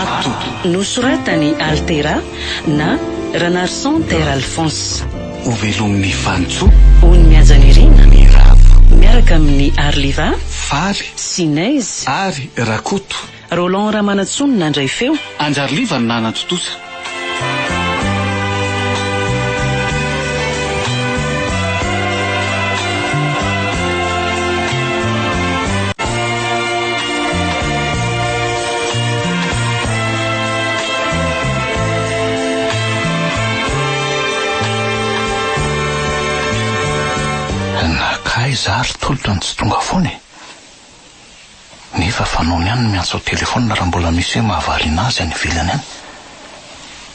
rato nosoratany Altera na Ranarson Ter Alphonse. Ovelom'ny Fantso Ony miajanirina ny ravo miaraka amin'ny Arliva Faly Sinez ary Rakoto. Roland Ramanatsony nandray feo Anjarliva ny nanatotosa. Zary tolotra ny tsy tonga foany nefa fanao ihany no miantso ao telefona raha mbola misy hoe mahavarina azy any ivelany any.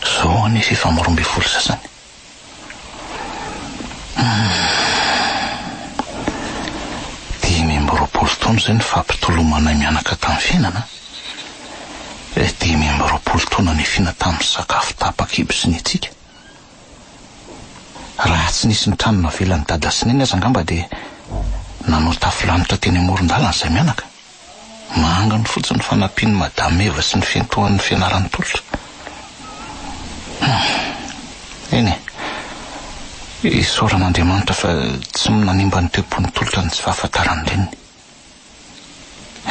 Zao anefa efa 12 sasany. Dimy amby roapolo taona zay ny fampitolomanay mianaka tamin'ny fiainana. 20 taona nifiana tamin'ny sakafo tapa-kibo sy ny etsika. Raha tsy nisy ny tranona velan'ny dada sy neny aza angamba dia nanao tafilanitra teny amoron-dalana izay mianaka. Manga ny fotsiny fanampiany madame Eva sy ny fiantohan'ny fianaran'ny tolotra. Eny isaoran'Andriamanitra fa tsy nanimba ny tempony tolotra ny tsy fahafantarany reniny.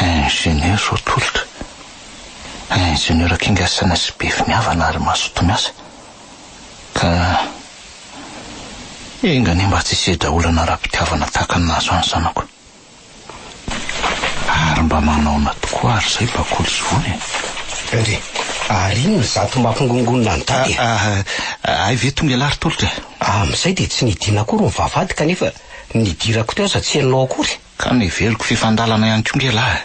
Ingénieur o tolotra. Ingénieur kingasana sy be finiavana ary mazoto miasa. Ka engany mba tsy sedra olana raha-pitiavana tahaka ny nazo any zanako. Ary mba manaona tokoa ary zay bakolo zivony. Ary iny zato mampingongonina ny tady. Ay ve tonga lary tolotra. Amin'izay dia tsy nidina akory ny vavady kanefa nidirako teo aza tsy henonao akory. Ka niveloko fifandalana ihany koa ngelahy.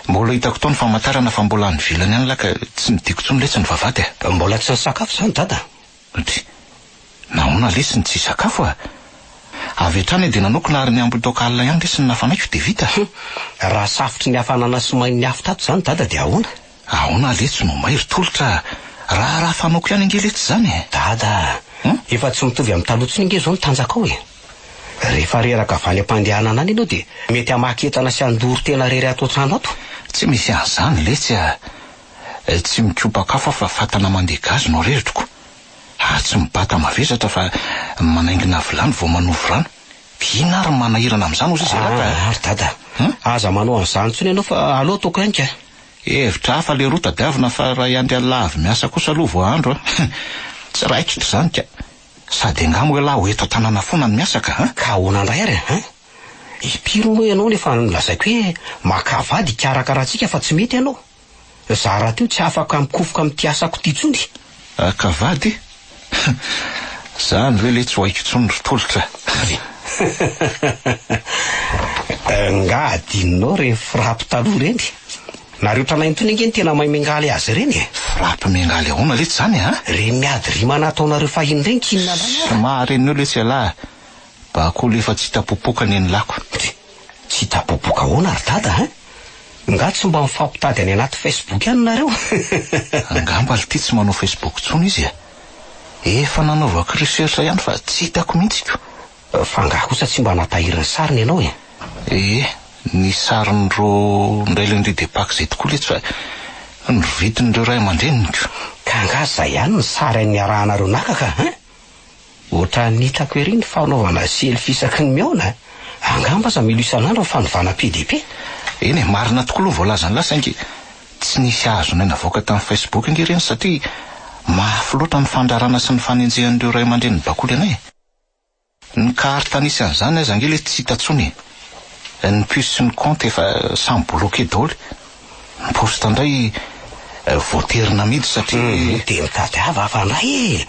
Mbola hitako tao ny famantarana fa mbola nivilany any laka tsy nidiko tsony letsy ny vavady. Mbola tsy nisakafo zany dada. Nahoana lesy ny tsy sakafo a? Avy hatrany dia nanokona ary ny ambolitokalina ihany lesy ny nafanaiko dia vita. Raha safotry ny hafanana sy mainy afo tato zany dada dia ahoana? Ahoana lesy no mairy tolotra raha fanoko ihany inge letsy zany. Dada, efa tsy mitovy amin'ny talotsiny inge zao ny tanjakao e. Rehefa reraka avany am-pandehanana any ianao dia mety hamaketana sy andoro tena rery ato an-trano ato. Tsy misy an'izany letsy a. Tsy mikopakafo fa fatana mandeha gazy no reritro. Tsy mibata mavesatra fa manaingina vilany vao manovo rano. Ina ary manahirana amin'izany ozy izy ary dada, aza manao an'izany tsony ianao fa aleo toko ihany ka. Hevitra hafa le rota diavina fa raha iandry alavy miasa kosa aloha vao andro. Tsy raikitra zany ka. Sady angamo hoe lahy ho eto tanàna foana ny miasa ka. Ka ahoana indray ary ipiro moa ianao nefa nilazaiko hoe makavady karakarahantsika fa tsy mety ianao. Za raha teo tsy afaka mikofoka amin'ity asako ity tsony. Kavady? Zany hoe le tsy ho haiko tsony ry tolotra. Nga adininao re frappy taloha reny. Nareo tranainy tony inge ny tena mahay mengaly azy reny. Frappy mengaly ahoana letsy zany Re miady rimana ataonareo fahiny reny kinina lany. Maharenao letsy alahy. Bakolo efa tsy hitapopoka ny lako. Tsy hitapopoka ahoana ary dada nga tsy mba mifampitady any anaty Facebook ihany nareo. Angamba ity tsy manao Facebook tsony izy efa nanaovako recherche ihany fa tsy hitako mihitsy. Fa nga kosa tsy mba natahiry ny sariny ianao ny sariny ro ndrailen'ireo depak zay tokoa letsy fa ny vidin'ireo ray aman-dreniko. Ka nga zay ihany ny sary ny arahanareo nakaka ohatra nitako ery ny fanaovana selfie isaky ny miaona. Angamba za milo isan'andro fanovana PDP. Eny marina tokoa aloha voalaza ny lasa ingy tsy nisy azo nay navoaka tamin'ny Facebook ingy ireny satria mafy loatra ny fandrarana sy ny fanenjehan'ireo ray aman-dreny ny bakolo anay. Ny karta nisy an'izany aza ange le tsy hita tsony. Ny puce sy ny compte efa samy bloqué daholo. Ny posta indray voaterina mihitsy satria dia mitady hafa ndray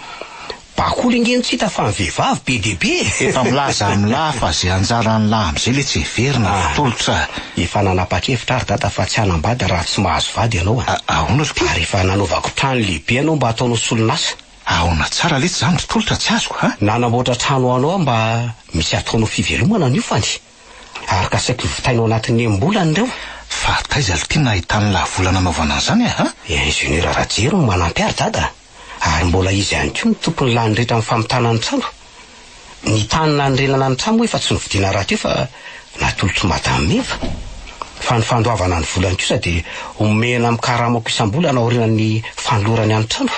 bakolo ingeny tsy hita fa ny vehivavy PDP. Efa milaza amin'lahy fa zay anjaran'ny lahy amin'izay le tsy heverina tolotra. Efa nanapa-kevitra ary dada fa tsy hanambady raha tsy mahazo vady ianao. Ahoana ry ary efa nanovako trano lehibe ianao mba ataonao solonasa. Ahoana tsara letsy zany ry tolotra tsy azoko nanamboatra trano anao mba misy ataonao fivelomana ny ufany. Ary ka saika vitainao anatin'ny embolany reo. Fa taiza ly tiana ahitany lavolana anaovana an'izany ingénieur Rajero no manampy ary dada. Ary mbola izy ihany koa ny tompony lany rehetra amin'ny famitana ny trano. Ny tany nanrenana ny trano efa tsy novidiana raha teo fa natolotry madame Eva. fa ny fandoavana ny volany kosa dia omena amin'ny karamako isam-bola anaorinan'ny fanolorany any trano.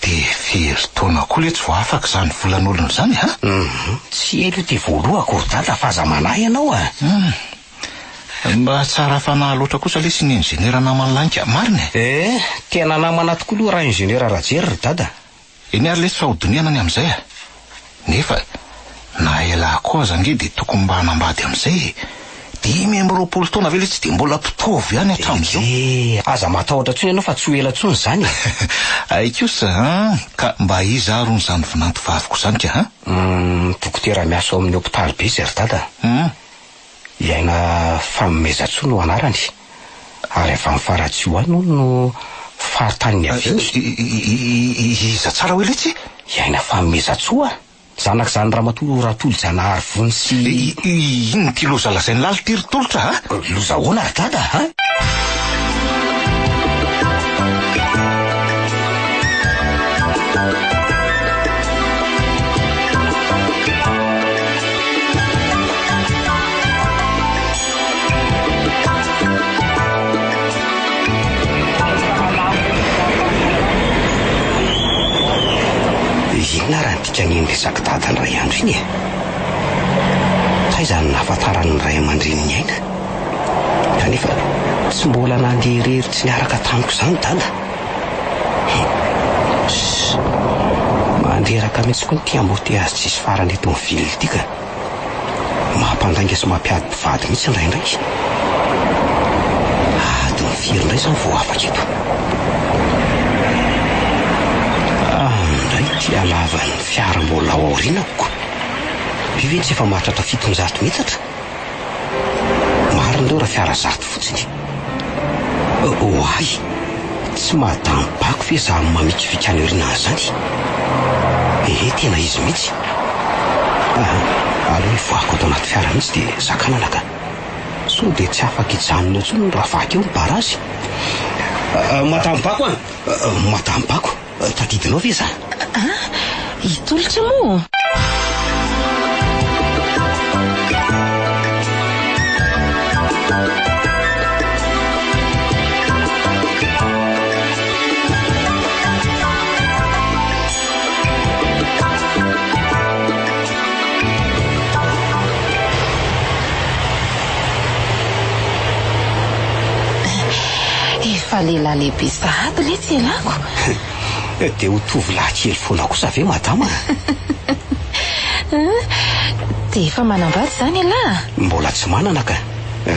Dia firy taona koa le tsy voafaka izany volan'olona izany, ha? Tsy elo dia voalohako dada fa aza manahy ianao a. Mba tsara fanahy loatra kosa le sy ny inziniera namany lanika marina. Tena namana tokoa aloha raha inziniera Rajery dada. Eny ary le tsy fahodiniana ny amin'izay a. Nefa na ela koa zange dia tokony mba hanambady amin'izay. 10-20 taona ve le tsy dia mbola mpitovy ihany hatramin'izao. Aza matahotra tsony ianao fa tsy ho ela tsony izany. Aikosa ka mba iza arony izany vinanto vaviko izany ka, ha? Dokotera miasa ao amin'ny hôpitaly be izy ry dada. Iaina famomezantsony no anarany. Ary avy amin'ny Faratsihoany no faritany avy. Iza tsara hoe le tsy? Iaina famomezantsoa. Zanak'izany Ramatoa Ratolo-Janahary Vonitsy. Ino ty loza lazainy lalo ty ry tolotra, ha? Loza hoana ry dada, ha? Inona raha nodikany resaky dadany ray andro iny e? Taizany nahafantarany ray aman-dreny ny aina. Kanefa tsy mbola nandeha irery tsy niaraka tamiko izany dada. Mandreraka mihitsy koa ny embouteillage tsisy farany eto amin'ny ville ity ka. Mampandainga sy mampiady mpivady mihitsy indraindray. Adiny firy indray izany vao afaka eto. Ndray ty alavany fiara mbola ao aorinako. Io ve tsy efa mahatratra 700 metatra? Marina leo raha fiara 100 fotsiny. Oay, tsy mahadampako ve za mamikifika any aorina an'izany? Tena izy mihitsy. Aleo hivoako ato anaty fiara mihitsy dia zakanana ka. So dia tsy afaka hijanona intsony raha vaky eo ny barazy. Matampako matampako. Tadidinao ve za? Hitolotra moa. Efa lehilahy lehibe sahady le tsy elako. Dia ho tovolahy kely foana kosa ve madama? Dia efa manambady izany alahy? Mbola tsy manana ka.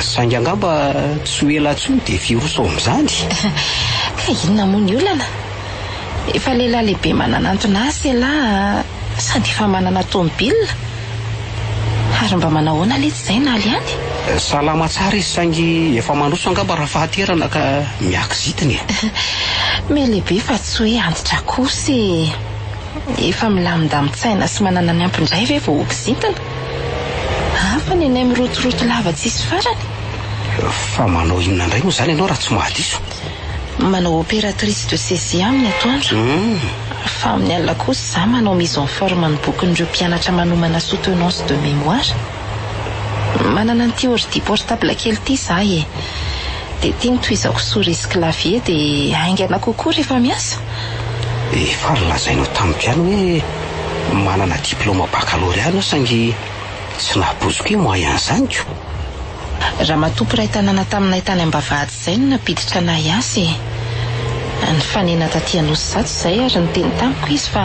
Saingy angamba tsy ho ela intsony dia firoso amin'izany. Inona moa ny olana? Efa lehilahy lehibe manana anton'asa alahy sady efa manana tômôbilina. Ary mba manahoana le tsy izay na aly any? Salama tsara izy saingy efa mandroso angamba raha fahaterana ka miakizitiny. Lehibe fa tsy hoe antitra kosy. Efa milamindamintsaina sy manana ny ampindray ve vao okizintana? Hafa ny anay mirotoroto lava tsisy farany. Fa manao inona indray moa izany ianao raha tsy mahadiso? Manao opératrice de saisie amin'ny atoandro. Fa amin'ny alina kosa za manao mise en forme ny bokin'ireo mpianatra manomana soutenance de mémoire. Manana an'ity ordi portable kely ity za e. Dia tiany tohizako souris clavier dia haingana kokoa rehefa miasa. Efa lazainao tamiko ihany hoe manana diplôma baccalauréat ianao saingy tsy nahapoziko hoe moyen izany ko. Raha matopo ray tanàna taminay tany Ambavahady izay no napiditra anay hiasa e. Ny fanena taty Anosy Zato izay ary ny teny tamiko izy fa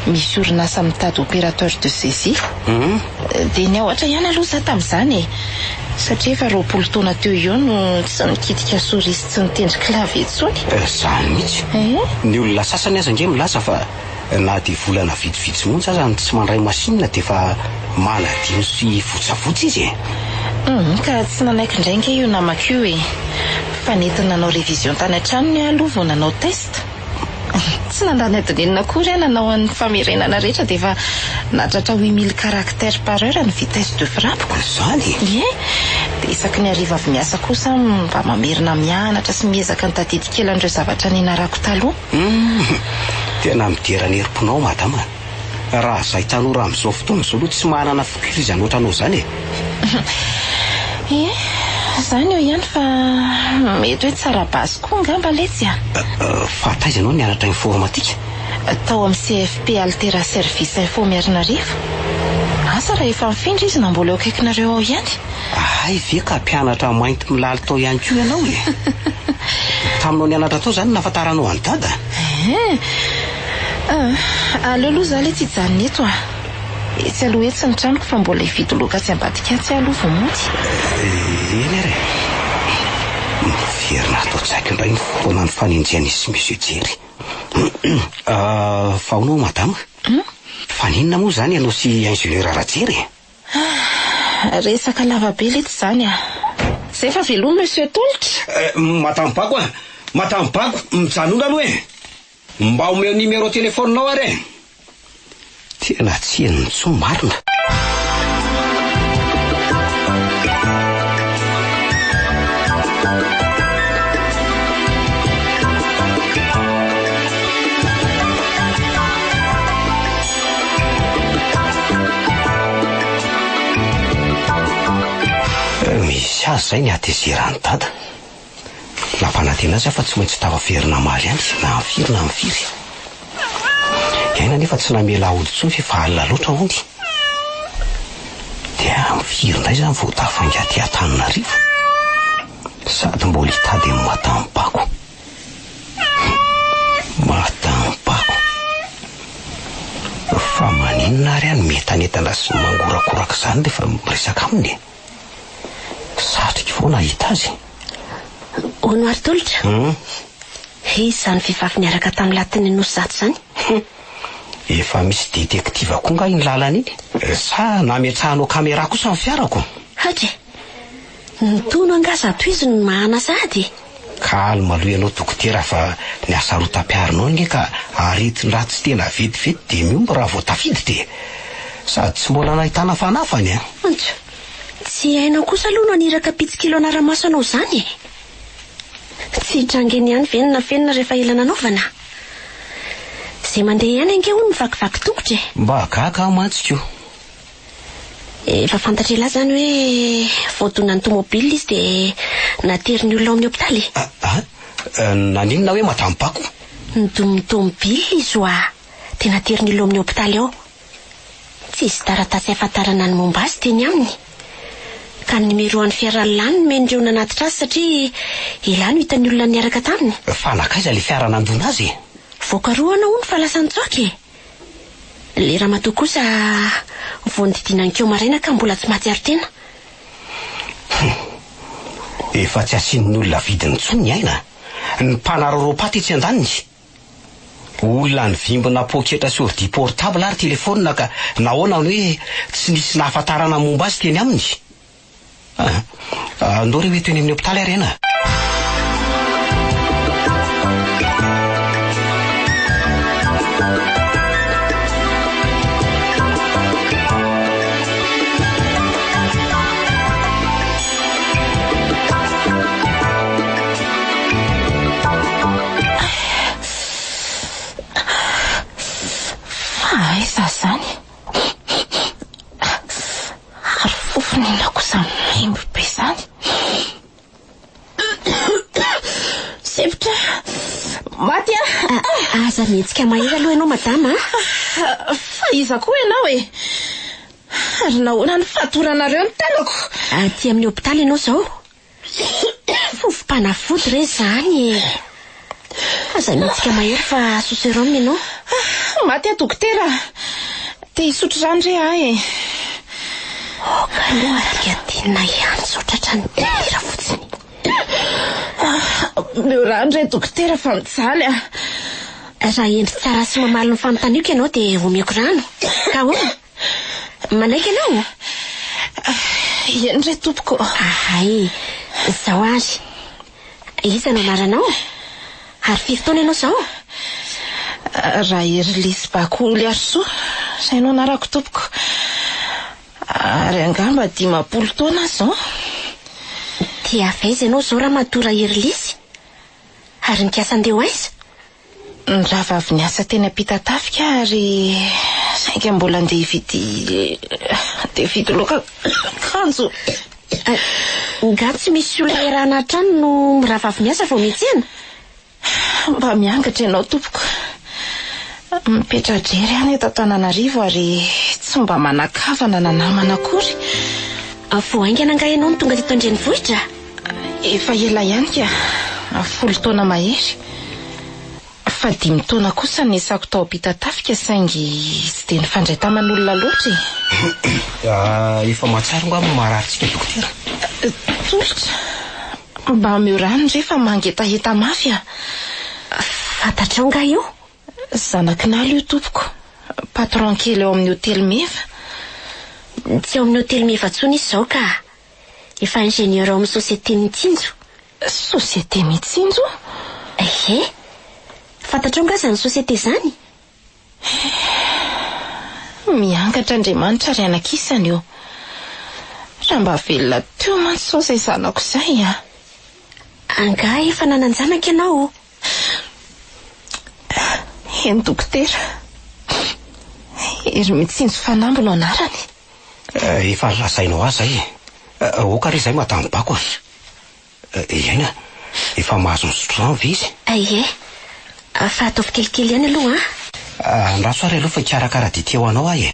misy orinasa mitady opérateur de saisie. Dia ny ahoatra ihany aloha za tamin'izany e. Satria efa 20 taona teo eo no tsy nikitika souris tsy nitendry clavier intsony. Izany mihitsy. Ny olona sasany aza nge milaza fa na dia volana vitsivitsy mihitsy aza tsy mandray masinina dia efa maladino sy votsavotsy izy e. Ka tsy nanaiky indray nge io namako io e. Fa nentina nanao révision tany an-tranony aloha vao nanao test. Tsy nandany adinenina akory nanao an'ny famerenana rehetra dia efa nahatratra 8000 caractères par heure ny vitesse de frappe. Izany? Dia isaky ny hariva avy miasa kosa mba mamerina mianatra sy miezaka ny tadidy kely an'ireo zavatra ninarako taloha. Tena miderany herim-ponao madama. Raha izay tanora amin'izao fotoana izao aloha tsy manana fikirizana ohatranao izany e. Zany eo ihany fa mety hoe tsara basy koa ngamba letsy a. Fa taiza ianao nianatra informatika? Tao amin'ny CFP Altera Service Info Miarinarivo. Asa raha efa mifindra izy na mbola eo akaikinareo ao ihany? Ay, ve ka mpianatra mainty milaly tao ihany koa ianao e. Taminao nianatra tao zany nafantaranao any dada? Aleo aloha zaho le tsy hijanona eto a. Tsy aloha etsy ny tranoko fa mbola hividy loka tsy ambadika tsy aloha vao mody. Eny re. Miverina atao tsaiko indray ny fotoana ny fanenjehana izy Monsieur Jerry. Fa honao madama? Fa ninona moa zany ianao sy ingénieur Rajery? Resaka lavabe lety zany a. Zay fa veloma Monsieur Tolitra. Matambako a. Matambako mijanona aloha e. Mba omeo numéro téléphone-nao are. Tena tsy henony tsony marina. Misy azy zay ny atezerany dada. Lampanantena azy fa tsy maintsy tavaverina maly any na mifiry na mifiry. Aina nefa tsy namela ody tsony fa alina loatra hony. Dia mifiry indray zany vao tafangaty Antananarivo. Sady mbola hitady amin'ny Matampako. Matampako. Fa maninona ary any mety anetana sy mangorakoraka zany rehefa miresaka aminy. Satrika foana hita azy. Ono ary Tolitra? Izany vehivavy niaraka tamin'ny latiny nosy zato zany. Efa misy detektiva koa nga iny lalana iny. Sa nametrahanao kamera kosa amin'ny fiarako? Hatre, nitono angasa ato izy no mahana sady. Kalma aloha ianao dokotera fa ny asa rotam-piarinao nge ka aretin-draha tsy tena vetivety dia miombo raha vao tafidy dia sady tsy mbola nahitana fanafany a. Antso, tsy hainao kosa aloha no aniraka pitsikilo anaramaso anao zany. Tsy drangeny ihany venona rehefa ela nanaovana. Zay mandeha ihany ange hono mivakivaky tongotra. Mba gaga mantsiko. Efa fantatrela zany hoe voadona ny tomobile izy dia natery ny olona ao amin'ny hopitaly. Naninona hoe Matampako? Ny tomobile izy hoa dia natery ny olona ao amin'ny hopitaly ao. Tsy izy taratasy ahafantarana ny momba azy teny aminy. Ka ny numéro-an'ny fiara lany men'ireo nanatitra azy satria ilany hitan'ny olona niaraka taminy. Fa nakaiza le fiara nandona azy? Voakaroana hono fa lasa nitsoaka. Le ramatoa kosa vao nodidinany keo maraina ka mbola tsy mahatsiaro tena. Efa tsy asian'ny olona vidiny tsony aina. Ny mpanaroropaty tsy andaniny. Olona ny vimbina poketra sy ordi portable ary telefona ka nahoana ny hoe tsy nisy nahafantarana momba azy teny aminy. Andao re hoe teny amin'ny hopitaly ary ena. Zany ary fofonina kosa maimbo be zany. Septra maty aza mihetsika mahery aloha ianao madama. Fa iza koa ianao e. Ary nahoana ny fatoranareo ny tanako. Aty amin'ny hopitaly ianao zao. Fofom-panafody re zany e. Aza mihetsika mahery fa soseron ianao. Maty a dokotera. Te hisotro rano re ahy e. Aloha tiatina ihany sotratra ny tira fotsiny. Meo rano re dokotera fa mijaly a. Raha endry tsara sy mamaly ny fanontaniako ianao dia omeko rano. Ka hoana? Manaiky ianao? Eny re tompoko. Ay, zao azy. Iza no anaranao? Ary firy taona ianao zao? Raha Erlisy Bakoly Arso zay no anarako tompoko. Ary angamba 50 taona zao. Dia avaiza ianao zao raha matora Erlisy? Ary ny kiasa andeha aiza? Ny ravavy ny asa teny ampita-tafika ary saingy mbola andeha hividy loka kanjo. Nga tsy misy olona irana trano no miravavy miasa vao mihitsy. Mba miangatra ianao tompoko. Mipetra-drery any eto Antananarivo ary tsy mba manakavana na namana akory. Vao aingana nga ianao no tonga teto an-drenivohitra? Efa ela ihany ka, 10 taona mahery. Fa 5 taona kosa ny sako tao Ampitatafika saingy tsy dia nifandray taman'olona loatra. Efa mahatsara nga mahararintsika dokotera. Tolotra, mba miorano rehefa mangetaheta mafy a. Fantatrao nga io? Zanakin'ala io tompoko. Patron kely ao amin'ny hotely Meva. Tsy ao amin'ny hotely Meva tsony izy zao ka. Efa ingénieur ao amin'ny société Mitsinjo. Société Mitsinjo? Ehe. Fantatrao nga zany société zany? Miangatra Andriamanitra ry anakisany io. Raha mba velona teo mantsy sao izay zanako izay a. Anga efa nananjanaka ianao. Eny dokotera. Ery Mitsinjo Fanambo no anarany. Efa lasainao azy zay. Oka re zay matambako a. Iaina, efa mahazo misotro rano ve izy? Aie. Fa ataovy kelikely ihany aloha andraso ary aloha fa hikarakara dite ho anao ahy.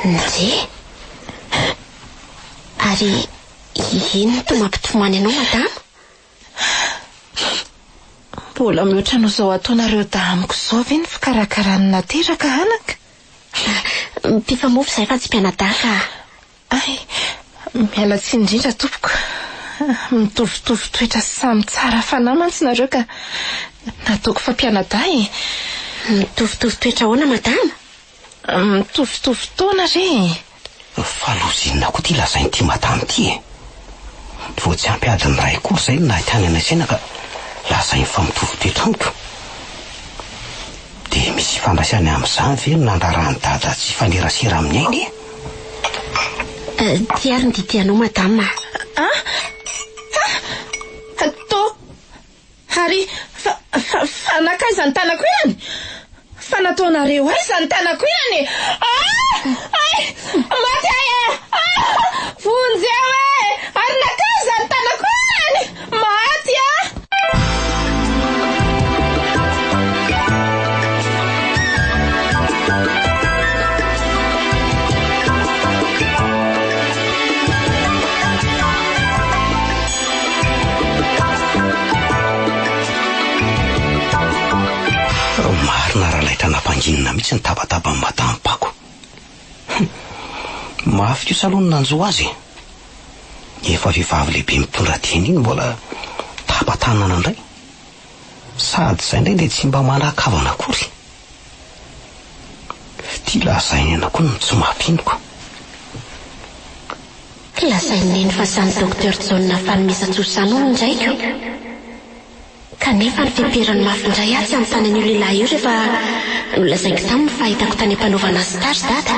Nje? Ary ino to mampitomany anao madama? Mbola mihoatra no zao ataonareo damiko zao ve ny fikarakarany nateraka anaka? Mpifamofo izay fa tsy mpianadaka. Ay, miala tsiny indrindra tompoko. Mitovitovy toetra samy tsara fanahy mantsy nareo ka nataoko fa mpianada e. Mitovitovy toetra ahoana madama? Mitovitovy taona re. Falozinina koa ty lazainy ty madama ty e. Vao tsy ampy adiny ray koa zay no nahitany anasena ka lazainy fa mitovy toetra amiko. De misy fandraisany amin'izany ve nandrarany dada tsy fanerasera amin'ny ainy e? Ty ary ny ditianao madama. To Harry fanaka izany tanako ihany. Fanataonareo ay izany tanako ihany. Maty ahy vonjy aho e. Ary naka izany tanako ihany. Maty marina raha laitra nampanginina mihitsy ny tabataba amin'ny matampako. Mafy io salony nanjo azy. Efa vehivavy lehibe mitondra teny iny mbola tabatanana indray. Sady izay indray dia tsy mba manakavana akory. Ty lazainy ana koa no tsy mampinoko. Lazainy neny fa sany Dr John Fanomezan-tsosan'olo indraiko. Kanefa ny fiperany mafindray atsy amin'ny tanan'io lehilahy io rehefa nolazaiko taminy fahitako tany ampanaovana azy tary dada.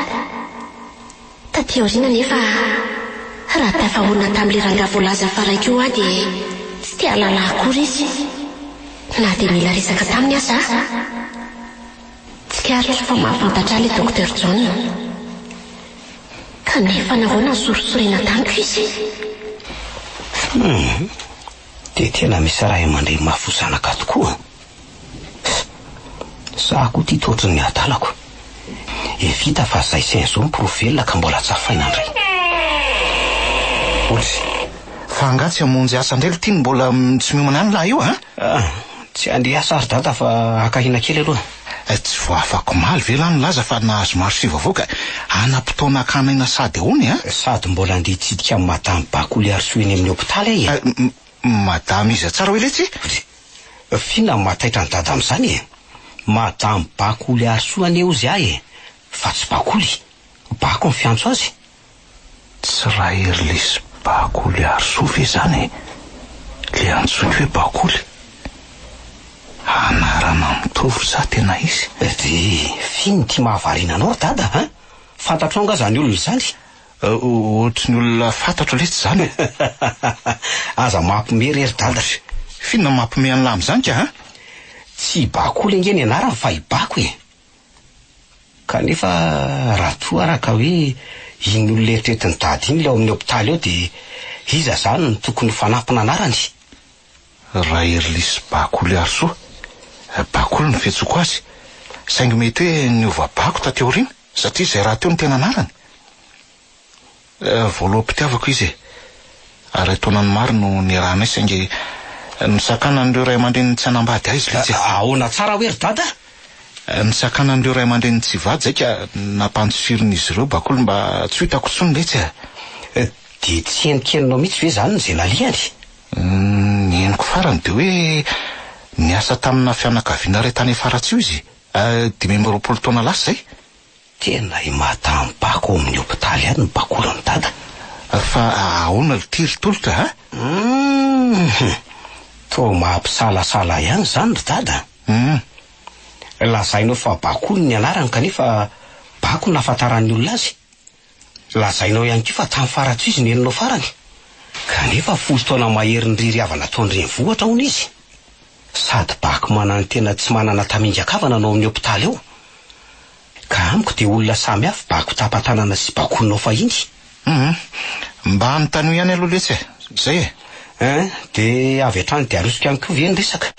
Taty aoriana nefa raha tafahoana tamin'ilay rangaha voalaza faraiko io dia tsy tia lala akory izy. Na dia mila resaka taminy aza. Tsy karitro fa mahafantatra ilay Dr John. Kanefa nahoana ny sorosorena tamiko izy. Dia tena misy raha mandray mahafozanaka tokoa. Za koa ty totry ny adalako. Vita fa zay sainzo miprovelona ka mbola tsafaina indray. Olsy, fa angatsy amonjy asa indray tiany mbola tsy miomana any lahy io tsy andeha asa ary dada fa akahina kely aloha. Tsy voafako maly ve lahy nilaza fa nahazo maro sy vavoaka anam-potoana akanaina sady hony sady mbola andeha hitsidika amin'ny madame Bakoly Arsoeny amin'ny hôpitaly e. Madame izy tsara hoe letsy? Fina mataitra ny dada amin'izany e. Madame Bakoly Arsoeny eo izy ahy e. Fa tsy Bakoly. Bako ny fiantso azy. Tsy raha Erlisy Bakoly Arso ve zany? Le antsoiko hoe Bakoly. Anarana matovo za tena izy. De finy ty mahavariana anao dada a? Fantatro anga zany olona zany. Ohatry ny olona fantatro letsy zany. Aza mampimery ery dada. Finona mampime any lamy zany ka ha? Tsy Bakoly angeny anarany fa i Bako e. Kanefa raha toa araka hoe iny olona eritreretiny dady iny leo amin'ny hopitaly eo de iza zany no tokony fanampina anarany. Raha Erlisy Bakoly Arsoa, Bakoly no fetsoko azy. Saingy mety hoe niova Bako taty aoriana satria izay raha teo ny tena anarany. Voaloham-pitiavako izy ary taonany maro no niarahana saingy nisakanan'ireo ray aman-dreny tsy hanambady azy litsy. Ahoana tsara hoe ry dada? Nisakanan'ireo ray aman-dreny tsy vady zay ka nampantsiron'izy ireo Bakoly mba tsy hitako tsony letsy. De tsy henikeninao mihitsy ve zany zay lalihany? Ny henoko farany de hoe niasa tamina fianakaviana ray tany Faratsio izy. 20 taona lasa zay. Tena imatamy Bako amin'ny hopitaly any ny Bakoly ny dada. Fa ahoana litiry tolotra ha? To mampisalasala ihany zany ry dada. Lazainao fa Bakoly ny anarany kanefa Bako nafantaran'ny olona azy. Lazainao ihany koa fa tamin'ny Faratsio izy nenonao farany. Kanefa folo taona mahery ny ririavana ataony renivohitra hono izy. Sady Bako manana tena tsy manana tamingakavana anao amin'ny hopitaly eo. Ka amiko de olona samy hafa Bako tapatanana sy Bakolinao fahiny. Mba anontany ihany aloha letsy e. Zay e. De avy hatrany de arosika ihany koa ve ny resaka.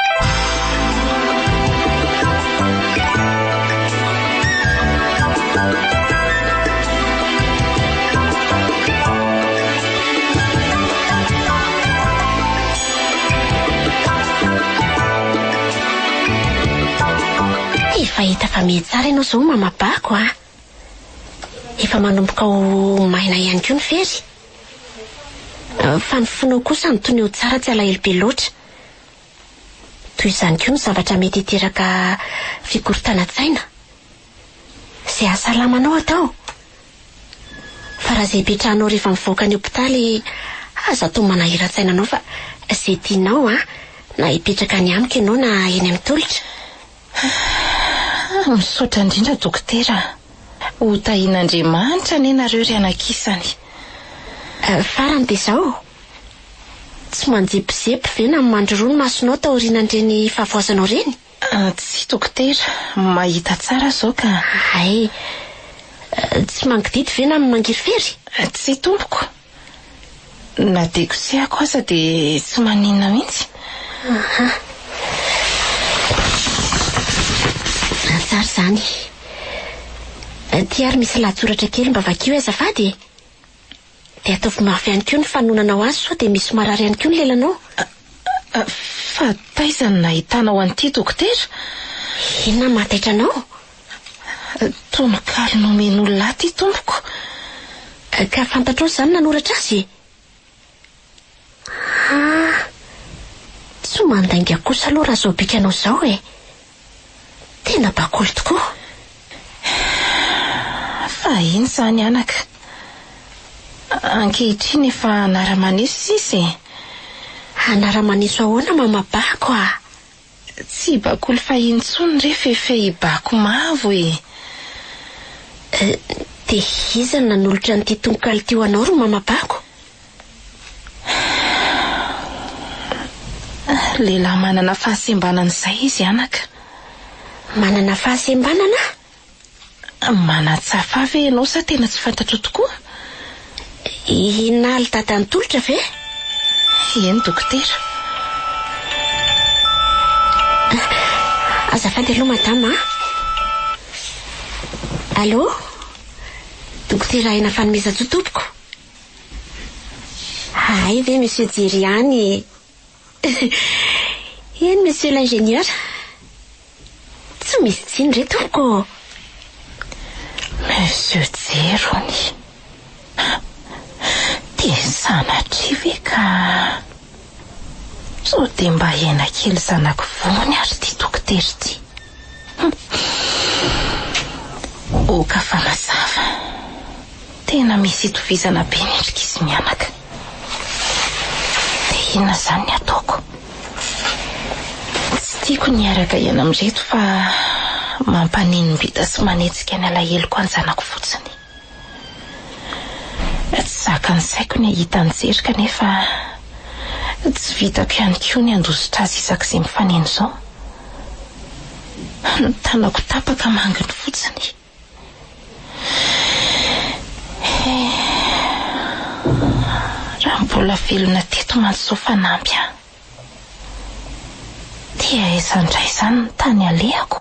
Efa hita fa mety tsara ianao zao mama Bako a. Efa manomboka ho maina ihany koa ny fery. Fa ny fonao kosa ny toy ny ho tsara tsy alahelo be loatra. Toy izany koa ny zavatra mety hiteraka fikorontanan-tsaina. Izay ahasalamanao atao. Fa raha izay hipetrahanao rehefa mivoaka ny hopitaly, aza tao manahira-tsaina anao fa izay tianao a, na hipetraka ny amiko ianao na eny amin'ny tolotra. Misaotra indrindra dokotera. Ho tahian'Andriamanitra anie nareo ry anakisany. Farany de zao. Tsy manjepijepy ve na mandroroa ny masonao taorianan'ireny fahavoazanao reny? Tsy dokotera, mahita tsara zao ka. Ay, tsy mangididy ve na mangiry fery? Tsy tompoko. Na de kosehako aza de tsy maninona mihitsy. Tsara zany. Ty ary misy lahatsoratra kely mba vakio azafady. De ataovy mafy ihany koa ny fanonanao azy sao de misy marary ihany koa ny lelanao. Fa taizany nahitanao an'ity dokotera? Inona mataitra anao? Tononkalo nomen'olona ty tompoko. Ka fantatrao zany nanoratra azy? Tsy mandainga kosa aloha raha zao bikanao zao e. Tena Bakoly tokoa. Fa iny zany anaka. Ankehitriny efa anara-maneso izy. Anara-maneso ahoana mama Bako a? Tsy Bakoly fa intsony rehefa efa i Bako mavo e. De iza nanolotra n'ity tononkalo teo anao ro mama Bako? Lehilahy manana fahasembanana izay izy anaka. Manana fahasembanana? Manatsafa ve ianao sa tena tsy fantatro tokoa? Inaly dadany tolotra ve? Eny dokotera. Azafady aloha madama. Allô? Dokotera ena fanomezan-tsoa tompoko. Ay ve monsieur Jeriany? Eny monsieur l'ingénieur. Tsy misy tsiny re tompoko. Monsieur Jerony. Dia sanatry ve ka sao dia mba ena kely zanako vony ary ty dokotera ty. Oka fa mazava. Tena misy itovizana be endrika izy mianaka. Dia inona zany ny ataoko? Tsy tiako niaraka iana amin'reto fa mampaninimbita sy manetsika ny alaheloko anjanako fotsiny. Tsy zakany saiko ny ahita nijery kanefa tsy vitako ihany koa ny andositra azy isak'izay mifanena izao. Ny tanako tapaka manginy fotsiny. Raha mbola velona teto mantsoa fanampy aho, dia aiza indray izany ny tany alehako.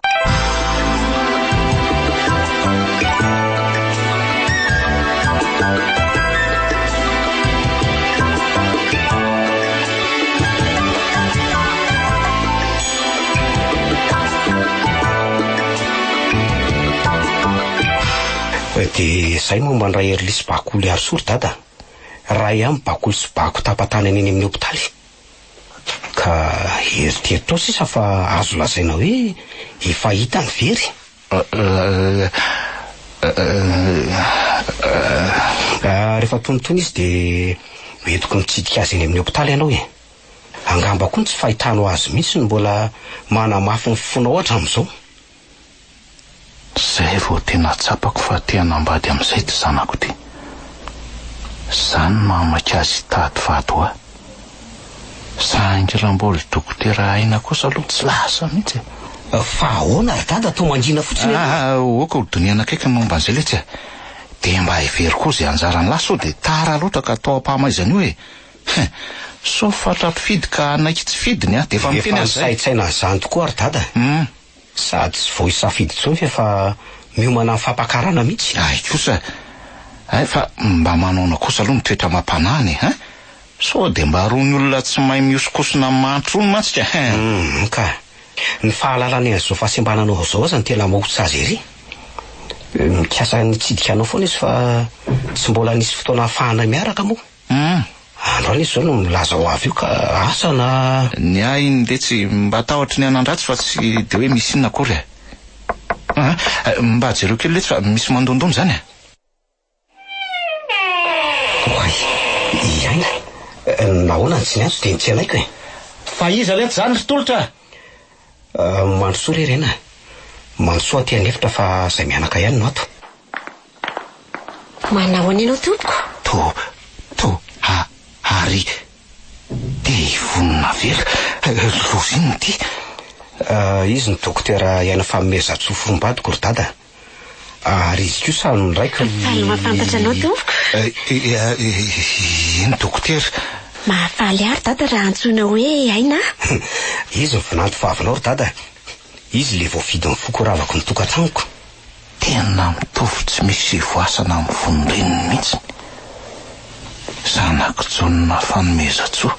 Dia izay momba ny ray Erlisy bakoly Arosory dada. Raha ihany bakoly sy bako tapatany any amin'ny hopitaly. Ka eritreritao sisa fa azo lazaina hoe efa hita ny very. Rehefa tonitony izy dia hoentiko mitsidika azy eny amin'ny hopitaly ianao e. Angamba koa tsy fahitanao azy mihitsy ny mbola manamafy ny fofona ohatra amin'izao. Zay vao tena tsapako fa te hanambady amin'izay ty zanako ty. Zany mamaka azy tady vato aho. Saingy raha mbola dokotera aina kosa aloha tsy lasa mihitsy. Fa ahoana ry dada to mandrina fotsiny. Oka hodoniana akaiky momba an'izay letsy. Dia mba hevery koa izay anjarany laso dia tara loatra ka atao ampahamaizany hoe so fatrato fidy ka anaiky tsy fidiny dia efa miteny azy zay. Saitsaina an'izany tokoa ry dada. Sady tsy vao hisafidy intsony fa miomana amin'ny fampakarana mihitsy. Ay kosa. Fa mba manaona kosa aloha mitoetra mampanany so dia mba roa ny olona tsy mahay miosokosona mantro ny mantsika. Ka ny fahalalany an'izao fahasembananao zao aza ny tena mahotsy azy ery. Mikasa nitsidika anao foana izy fa tsy mbola nisy fotoana ahafahana miaraka moa. Androany izy zao no milaza ho avy io ka asa na ny ahy iny dia tsy mba tahotra ny anandratsy fa tsy dia hoe misy inona akory. Mba jereo kely letsy fa misy mandondony zany. Oay, iaina. Nahoana ny tsy niantso dia nitsy anaiko e. Fa iza lety zany ry tolotra? Mandrosoa ry rena. Mandrosoa aty anefitra fa izay mianaka ihany no ato. Manao any ianao tompoko? Ary dia vonona vela loziny ty. Izy ny dokotera iaina fanomezan-tsoforombadiko ry dada. Ary izy kosa ny raiko Mahafaly mahafantatra anao tompoko. Iny dokotera. Mahafaly ary dada raha antsoina hoe aina. Izy ny vinanto vavinao ry dada. Izy le voafidy ny fokoravako ny tokantranoko. Tena mitovy tsy misy voasana amin'ny vononreniny mihitsy. Zanako jonona fanomezan-tsoa.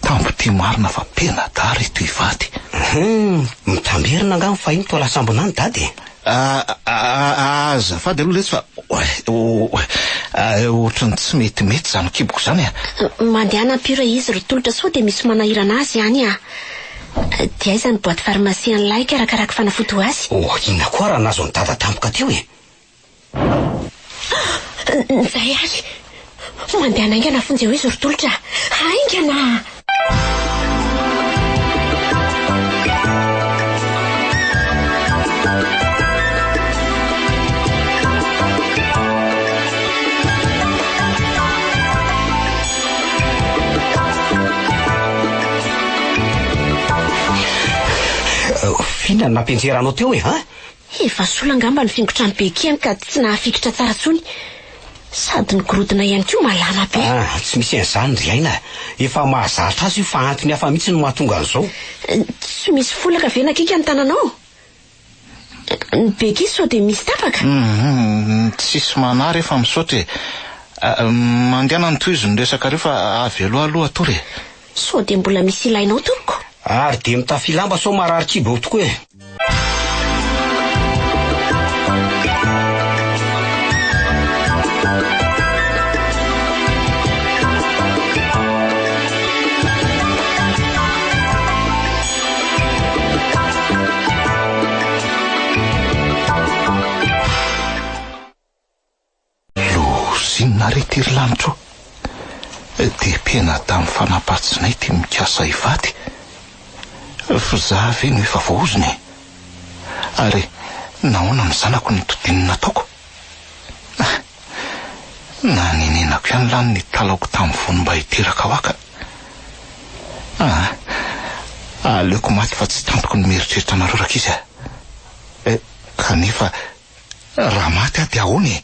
Tambo ty marina fa penadary ito hivady. Mitamberina angamba fa iny to lasambonany dady. Azafady aloha letsy fa ohatrany tsy metimety zany kiboko zany. Mandeha nampira izy ry tolotra sao dia misy manahirana azy ihany dia aiza ny boaty farmasia ny laika arakaraka fanafoto azy. Inona koa raha nazo ny dada tampoka teo e. Zay ary mandeha naingana fonjy eo izy ry tolotra. Aingana. Fiona nampianjeranao teo e, Efa sola angamba ny fingotrany be keny ka tsy nahafikitra tsara tsony. Sady ny gorodona ihany koa malama be. Tsy misy an'izany ry aina. Efa mahazatra azy io fa antony hafa mihitsy no mahatonga an'izao. Tsy misy folaka ve nakika ny tananao? Ny beky sao dia misy tapaka? Tsisy manary efa misaotra mandiana ny toy izy ny resaka reo fa avy aloha atory. Sao dia mbola misy ilainao tompoko? Ary dia mitafilamba sao marary kibo tokoa e. Lozinina retiry lanitro dia pena tamin'ny fanapatsinay ty mikasa hivady. fa za ve no efa voazony ary nahoana ny zanako ny todininy nataoko na ninenako ihany lany ny talaoko tamin'ny vony mba hiteraka hoaka aleoko maty fa tsy tampoko ny mieritreritra nareo raka izy kanefa raha maty aho dia ahoany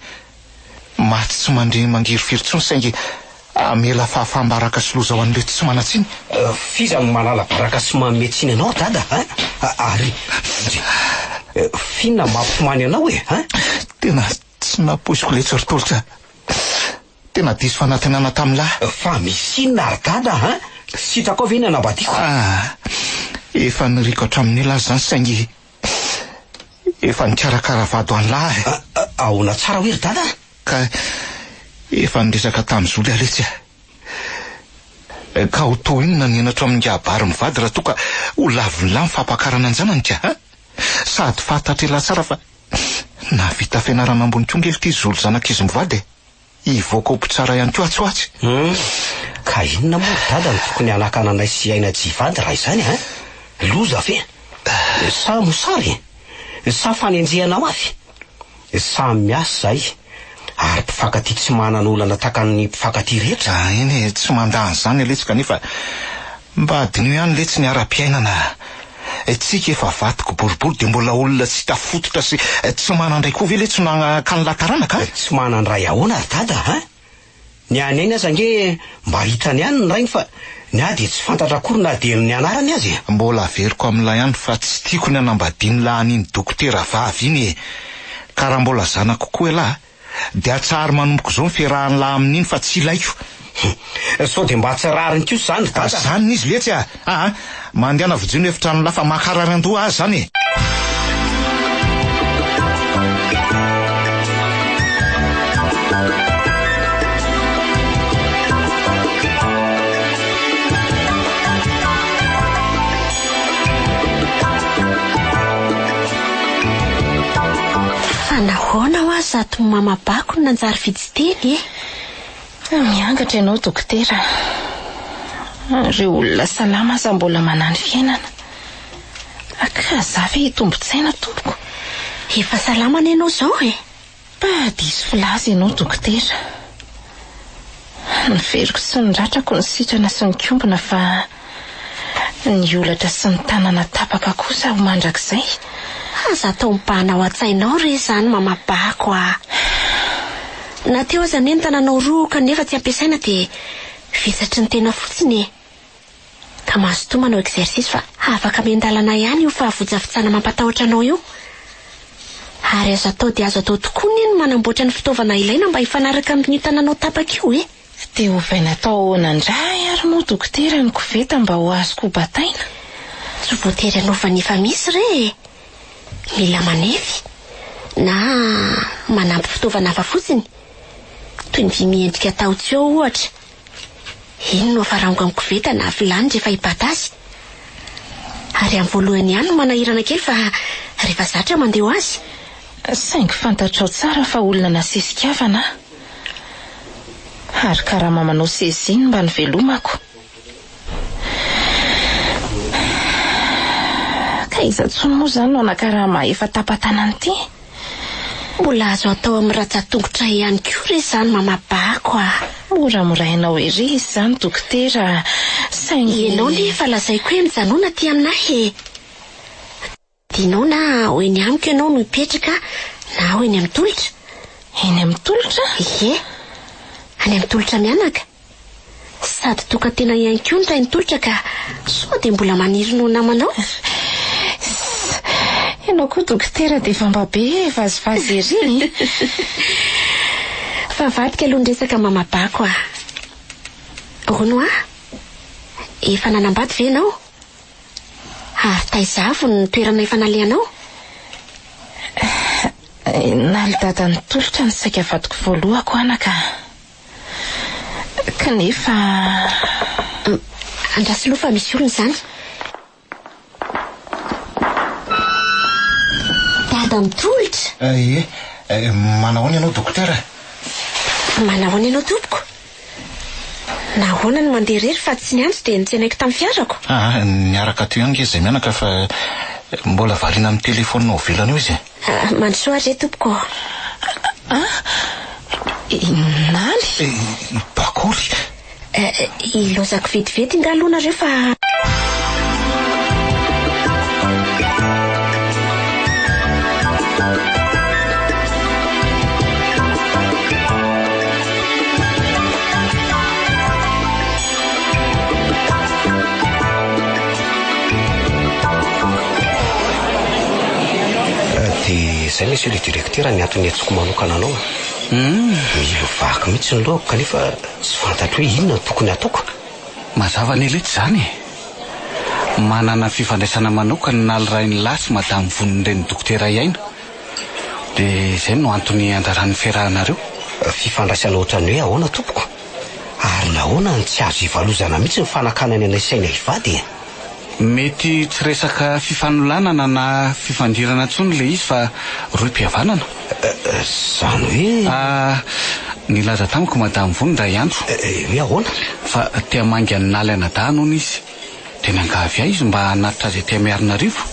maty tsy mandry mangiry firy saingy amela fahafambaraka sy loza ho an'le tsy manatsiny fiza ny manala baraka sy mametsiny anao dada ary finna mampifomany anao tena tsy napoisiko le tsoritolotra tena diso fanantenana tamin'lahy fa misy inona ary dada sitrako ve ny anambadiako efa niriko hatramin'ny lahy zany saingy efa nikarakara vado an'lahy ahoana tsara hoe ry dada ka efa niresaka tamin'ny zoly aletsy ka ho to iny nanenatra amin'ny abary mivady raha toka ho lavon'lahy mifampakarana anjananika sady fantatrela tsara fa navita fianarana ambony kongely ty zoly zanak'izy mivady ivoaka ompitsara ihany ko atsoatsy ka inona moa dada ny tokony anakananay sy aina jivady raha izany loza ve sa mosary sa fanenjehanao avy sa miasa zay ary mpifankaty tsy manan'olana takan'ny mpifankaty rehetra iny tsy mandany zany aletsika nefa mba adinio ihany le tsy ny ara-piainana tsika efa vatiko boribory dia mbola olona tsy tafototra sy tsy manandray koa ve le tsy nanaka ny lataranaka tsy manandray ahoana ary dada ny any ainy aza nge mba hitany ihany ny rainy fa ny a dia tsy fantatra akory na dia ny anarany azy mbola averiko amin'ilay ihany fa tsy tiako ny anambadiany lahanyiny dokotera vavy iny ka raha mbola zanako koa elahy dia atsary manomboko zao nyfiarahan'ny lahy amin'iny fa tsy ilaiko sao dia mba tsirariny kosa zany dada zany izy letsy mandehana vojiny efitra ny lafa makarary andoha azy zany nahoana ho azy zato mamabako ny nanjary fijiteny miangatra ianao dokotera reo olona salama aza mbola manany fiainana ka za ve hitombotsaina tompoko efa salamana ianao zao ba diso filaza ianao dokotera nyveriko sy nydratrako ny sitrana sy ny kombona fa ny olatra sy ny tanana tapaka kosa ho mandrakizay aza tao mibahana ao an-tsainao re zany mamabako na teo aza ny tananao roa kanefa tsy ampiasaina dia visatry ny tena fotsiny ka mahazo toa manao exercice fa afaka miandalana ihany io fahavojavitsana mampatahotra anao io ary azo atao dia azo atao tokoa ny manamboatra ny fitaovana ilaina mba hifanaraka amin'ny tananao tapaka io dia ovaina atao nandray ary moa dokotera ny koveta mba ho azoko bataina tsy voatery anaovany efa misy re mila manefy na manampy fitaovana hafa fotsiny toy ny vy miendrika tahotsy eo ohatra iny no afarango amin'ny koveta na vilany rehefa hibata azy ary amin'ny voalohany ihany no manahirana kely fa rehefa zatra mandeha ho azy saingy fantatrao tsara fa olona nasesikaavana ary karaha mamanao seziny mba ny velomako ka iza tsony moa zany no anakaraha mahefa tapatanany ity mbola azo atao amin'ny ratsatongotra ihany koa re zany mamabako moramorainao ery izy zany dokotera saingy ianao nefa lazaiko hoe mijanona ty aminahy dinao na ho eny amiko ianao no hipetraka na ho eny amin'ny tolotra eny amin'ny tolotra any amin'ny tolotra mianaka sady toka tena ihany koa ny ray ny tolotra ka sao dia mbola maniry no namanao ianao koa dokotera dia efa mba be vazivazy ery fa vadika aloha ny resaka mamabako rono efa nanambady ve ianao ary taizavo ny toerana efa nalehanao nalidadany tolotra ny saika vadiko voalohako anaka kanefa andrasy loha fa misy olona zany dada mitolotra manahoana ianao dokotera manahoana ianao tompoko Nahoana ny mandeha rery fa tsy niantso dia nitsenaiko tamin'ny fiarako. Niaraka teo ihany izay mianaka fa mbola variana amin'ny telefonina ovelana io izy. Mandrosoa re tompoko. Naly? Bakoly. Ilozako vetivety ngalohana fa... Zay monsieur le directeur ny antony atsoko manokana anao. Milo vaky mihitsy ny lohako kanefa tsy fantatro hoe inona tokony ataoko. Mazava ny eletsy zany. Manana fifandraisana manokana nalirainy lasy madamy vononireny dokotera iaina. Dia izay no antony andraran'ny fiarahanareo. Fifandraisana ohatran'ny hoe ahoana tompoko? Ary nahoana ny tsy azo ivalozana mihitsy ny fanakanany anay saina hivady? Mety tsy resaka fifanoloanana na fifandirana intsony le izy fa roy mpihavanana. Zany hoe nilaza tamiko madamy Vony ndray andro. Hoe ahoana? Fa tia mangy an'naly anadahy noho izy. Dia niangavy ahy izy mba hanatitra azy tia Miarinarivo.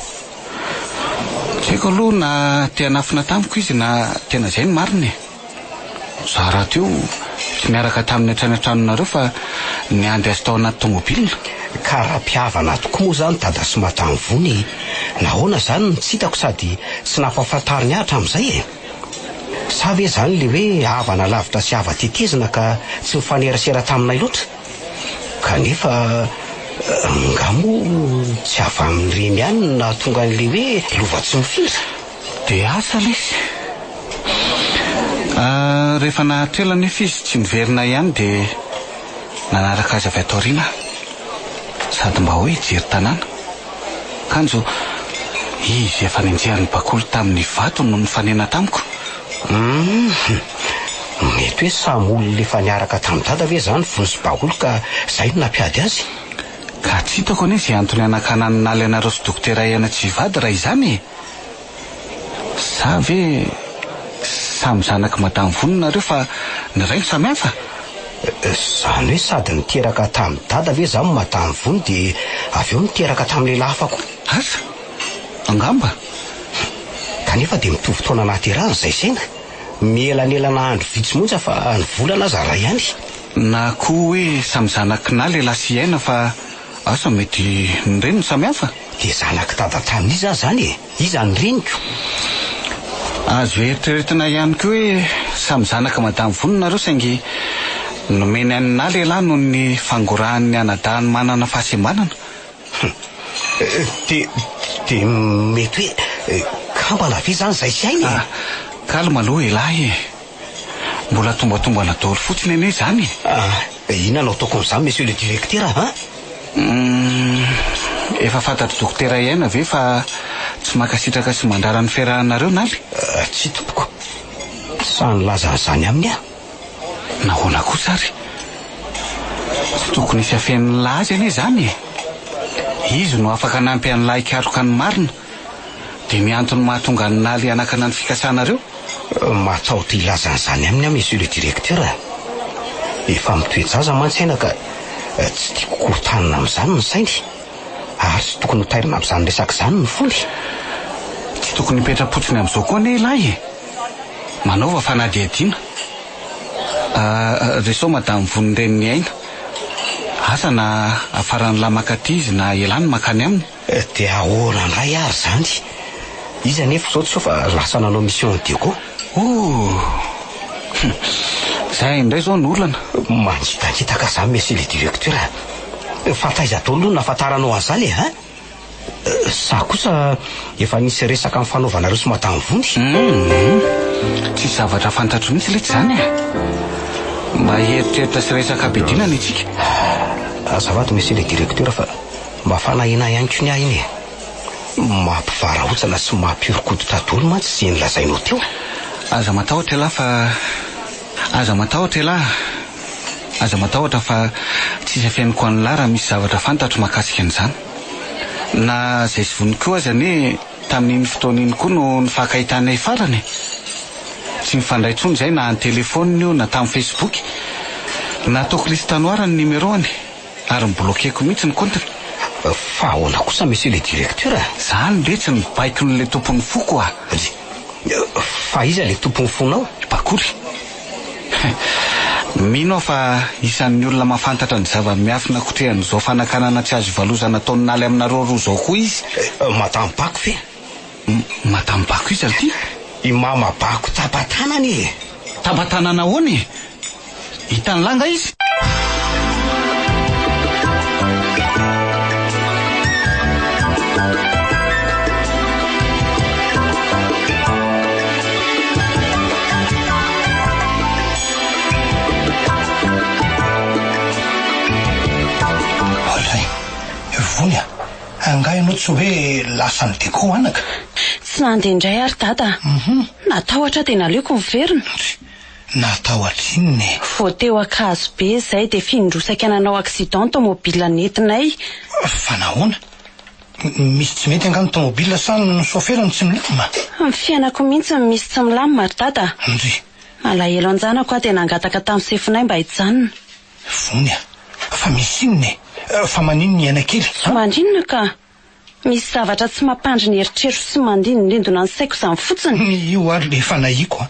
Tsy haiko aloha na tia nafina tamiko izy na tena izay ny mariny. Za raha teo tsy miaraka tamin'ny antranatranonareo fa niandry azy tao anaty tomobilina. Ka raha mpihavana tokoa moa zany dada sy madamy Vony. Nahoana zany ny tsy hitako sady tsy nampahafantariny ahatra amin'izay Sa ve zany le hoe havana lavitra sy hava tetezina ka tsy mifanerasera taminay loatra? Kanefa ngamo tsy avy amin'ireny ihany na tonga an'le hoe lova tsy mifindra. Dia asa lesy. Rehefa nahatrela nefa izy tsy niverina ihany dia nanaraka azy avy ato aoriana sady mba hoe hijery tanàna. Kanjo izy efa nenjehan'ny bakoly tamin'ny vato no nifanena tamiko. Mety hoe samy olona efa niaraka tamin'ny dada ve zany Vony sy bakoly ka izay no nampiady azy? Ka tsy hitako anie izay antony anakanany naly anareo sy dokotera iaina tsy hivady raha izany. Sa ve samy zanaka madamy Vony nareo fa ny ray no samy hafa? Zany hoe sady niteraka tamin'ny dada ve zany madamy Vony dia avy eo niteraka tamin'ny lehilahy hafa koa? Asa? Angamba? Kanefa dia mitovy taona nahaterahany izay saina. Mielanelana andro vitsy monja fa ny volana aza raha ihany. Na koa hoe samy zanaka na lehilahy sy iaina fa asa mety ny reny no samy hafa? Dia zanaka dada tamin'iza zany iza ny reniko? Azo eritreretina ihany koa hoe samy zanaka madamy Vony nareo saingy nomeny an'na lehilahy noho ny fangorahan'ny anadahany manana fahasembanana. Dia mety hoe kambana ve zany izay sy ainy? Kalma aloha elahy. Mbola tombatombana daholo fotsiny anie zany. Inona no ataoko amin'izany monsieur le directeur Efa fantatro dokotera iaina ve fa tsy makasitraka sy mandrara ny fiarahanareo naly? Tsy tompoko. Sa nilaza an'izany aminy Nahoana kosa ary? Tsy tokony isy afen'ny lahy azy anie zany. Izy no afaka nampy an'lahy hikaroka ny marina. Dia ny antony mahatonga ny naly anakana ny fikasanareo? Matahotra ilaza an'izany aminy monsieur le directeur. Efa mitoejaza mantsaina ka tsy tiako korontanina amin'izany ny sainy. Ary tsy tokony hotairina amin'izany resaka izany ny fony. Tsy tokony hipetra-potsiny amin'izao koa anie lahy. Manaova fanadihadiana. Resao madamy Vony reny ny aina. Asa na afaran'ny lahy makaty izy na elany makany aminy. Dia ahoana ndray ary zany? Iza nefa zao tsy fa lasa nanao mission Diego. Zay indray zao ny olana. Mangitakitaka zany monsieur le directeur. Fataiza daholo nafantaranao an'izany sa kosa efa nisy resaka amin'ny fanaovanareo sy madamy Vony? Tsy zavatra fantatro mihitsy lety zany. Mba heritreritra sy resaka bedinana itsika. Azafady monsieur le directeur fa mba fanahina ihany koa ny ahy iny. Mampivarahontsana sy mampiorokoditra daholo mantsy izay nilazainao teo. Aza matahotra elahy fa aza matahotra elahy. Aza matahotra fa tsisy afeniko an'ny lahy raha misy zavatra fantatro mahakasika an'izany. Na izay sy voniko aza anie tamin'iny fotoan'iny koa no nifankahitanay farany. Tsy mifandray intsony izay na ny telefôniny io na tamin'ny Facebook. Natao kristanoara ny numéroany ary miblokeko mihitsy ny kontiny. Fa ahoana kosa monsieur le directeur? Zany letsy ny baiko n'le tompon'ny foko a. Fa iza le tompon'ny fonao? Bakoly. Mino fa isan'ny olona mahafantatra ny zava-miafina kotrehan'izao fanakanana tsy azo ivalozana ataony naly aminareo roa zao koa izy. Matambako fe? Matambako izy alty? I mamabako tabatanany. Tabatanana ahoany? Hitany langa izy? Vonya, angahy ianao tsy hoe lasa ny deko anaka. Tsy nandeha indray ary dada. Natahotra tena aleoko miverina. Natahotra inony? Vao teo akazo be zay dia findrosaka nanao accident tomobila nentinay. Fa nahoana? Misy tsy mety angano tomobila sa ny soferany tsy milamina? Amin'ny fiainako mihitsy misy tsy milamina ary dada. Malahelo anjanako aho dia nangataka tamin'ny sefonay mba hijanona. Vonya, fa misy inony? Fa maninona ny anakely? Tsy mandinona ka. Misy zavatra tsy mampandry ny eritreritro sy mandiny ny lindona ny saiko izany fotsiny. Io ary le efa nahiko a.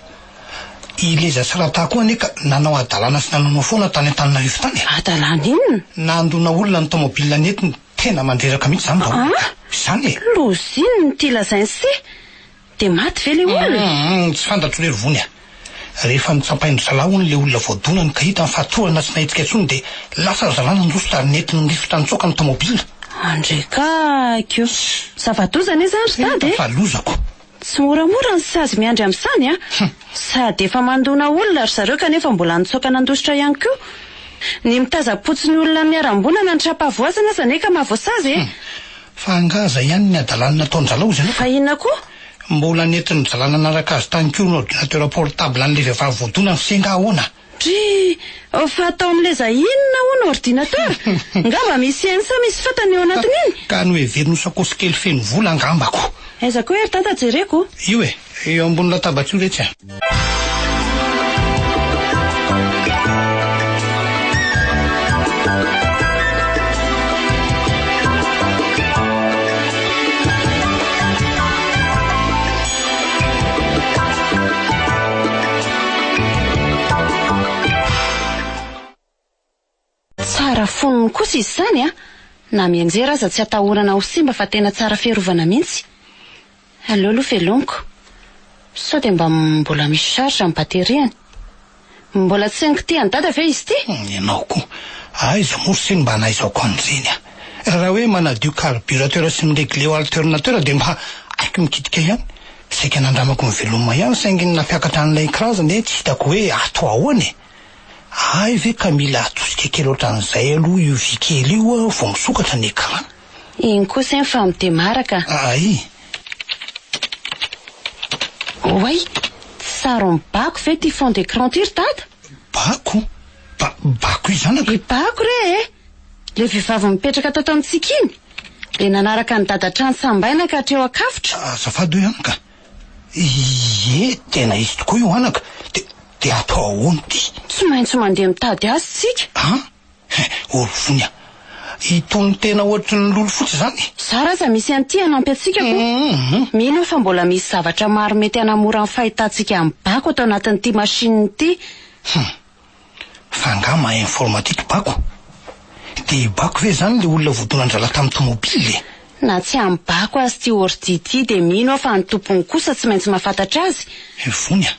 Ileza Sarata koa ane ka nanao adalana sy nanao foana tany Antananarivo tany. Adalana inona? Nandona olona ny tomobila netiny tena mandreraka mihitsy zany dao. Izany e. Loziny ny ty lazainy sy. Dia maty ve le olona? Tsy fantatro rery Vonya. Rehefa nitsapain'ny zalaony le olona voadonany ka hita fatorana tsy nahitsika intsony dia lasa zalana ndroso ary netiny rifotra nitsoaka ny tomobila. Andreka kio. Zavadozana izy ary tady e. Fa lozako. Tsy moramora ny sy azy miandry amin'izany a. Sady efa mandona olona ry zareo kanefa mbola nitsoaka nandositra ihany koa. Ny mitaza-potsiny olona miarambonana ny trapavoazana zany ka mahavoasazy e. Fa angaza ihany ny adalana nataony zalao izy. Fa inona koa? Mbola netiny zalana naraka azy tany koa ordinateur portable an'le vehivavy voadonany fisenga ahoana. Fa atao amin'ileza inona hono ordinateur? Ngamba misy ensa misy fatany eo anatiny iny? Ka no heverino sakosy kely feno vola angambako. Aiza koa ery tata jereko? Io e, eo ambony latabatra io rehetra. Tsara fonony kosa izy zany a. Na mianjera aza tsy atahorana ho simba fa tena tsara fiarovana mihitsy. Aleo aloha veloniko. Sao dia mbola misy charge ny bateriany. Mbola tsy nikitiany dada ve izy ty? Ianao koa. Aiza moa sy mba nahaizako an'izany a. Raha hoe manadio carburateur sy miregle alternateur dia mba aiko mikitika ihany. Saika nandramako ny veloma ihany saingy nampiakatra an'ilay karazany tsy hitako hoe ato ahoany. Ay ve ka mila atosika kely ohatran'izay aloha io vy kely io vao misokatra ny écran. Iny kosa fa midemaraka. Ay. Oay, saron'ny bako ve ty fond d'écran ty ry dada? Bako? Bako io zanaka? I bako re e. Le vehivavy mipetraka tato amintsika iny. Le nanaraka ny dada trano sambaina ka hatreo akafitra. Azafady io anaka. Ie, tena izy tokoa io anaka. Dia atao ahoana ty? Tsy maintsy mandeha mitady azy sika. Vonya, itony tena ohatry ny lolo fotsy zany. Sara aza misy an'ity hanampy antsika ko. Mino fa mbola misy zavatra maro mety hanamora ny fahitantsika amin'ny bako atao anatin'ity masiny ity. Fa angama informatique bako. Dia bako ve zany le olona voadonandrala tamin'ny tomobile? Na tsy amin'ny bako azy ty ordi ity dia mino fa ny tompony kosa tsy maintsy mahafantatra azy. Vonya,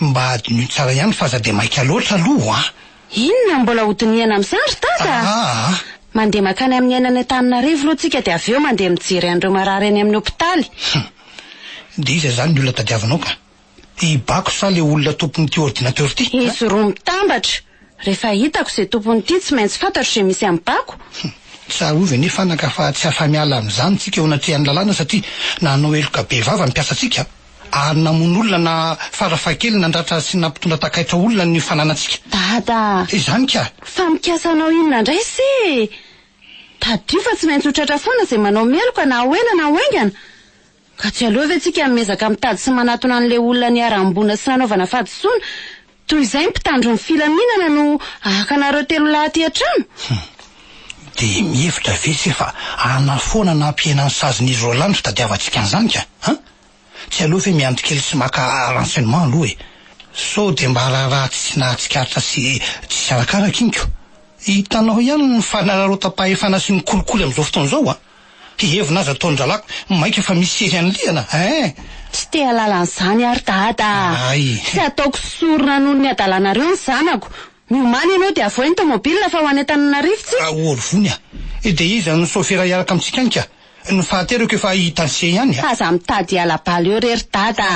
mba adinio tsara ihany fa aza dia maika loatra aloha. Inona mbola hodiniana amin'izany ry dada? Mandeha makany amin'ny ainany Antananarivo aloha tsika dia avy eo mandeha mijery an'ireo marary any amin'ny hopitaly. Dia iza zany ny olona tadiavanao ka? I bako sa le olona tompon'ity ordinateur ty? Izy roa mitambatra. Rehefa hitako izay tompon'ity tsy maintsy fantatro izay misy amin'ny bako. Tsara ovy nefa naka fa tsy afa-miala amin'izany tsika eo anatrehan'ny lalàna satria nanao eloka be vava mipiasa tsika. Ary namono olona na farafakely nandratra sy nampitondra takaitra olona ny fananantsika. Dada. Izany ka? Fa mikasa anao inona indray sy? Tadio fa tsy maintsy hotratra foana izay manao meloka na hoela na hoaingana. Ka tsy aleo ve tsika mezaka mitady sy manatona an'ilay olona niarambona sy nanaovana fahadisoana toy izay mpitandro ny filaminana no akanareo telo lahy atrano. Dia mihevitra ve se fa anafoana nampiena ny sazon'izy Roland tadiavantsika an'izany ka? Tsy aloha ve miandry kely sy maka renseignement aloha e. So dia mba raha tsy nahatsikaritra sy tsy arakaraka inko. Hitanao ihany ny fanararota-pahefana sy ny kolikoly amin'izao fotoana izao hihevina azy ataony dralako maika fa misy sery an'liana tsy te halala an'izany ary dada. Tsy ataoko sorona noho ny adalanareo ny zanako. Miomany ianao dia avoa ny tomobila fa ho any Antananarivo tsika. Orivony dia iza ny sofera iaraka amintsika anka. Ny fahaterako efa hitanse ihany. Aza mitady alabala eo rery dada.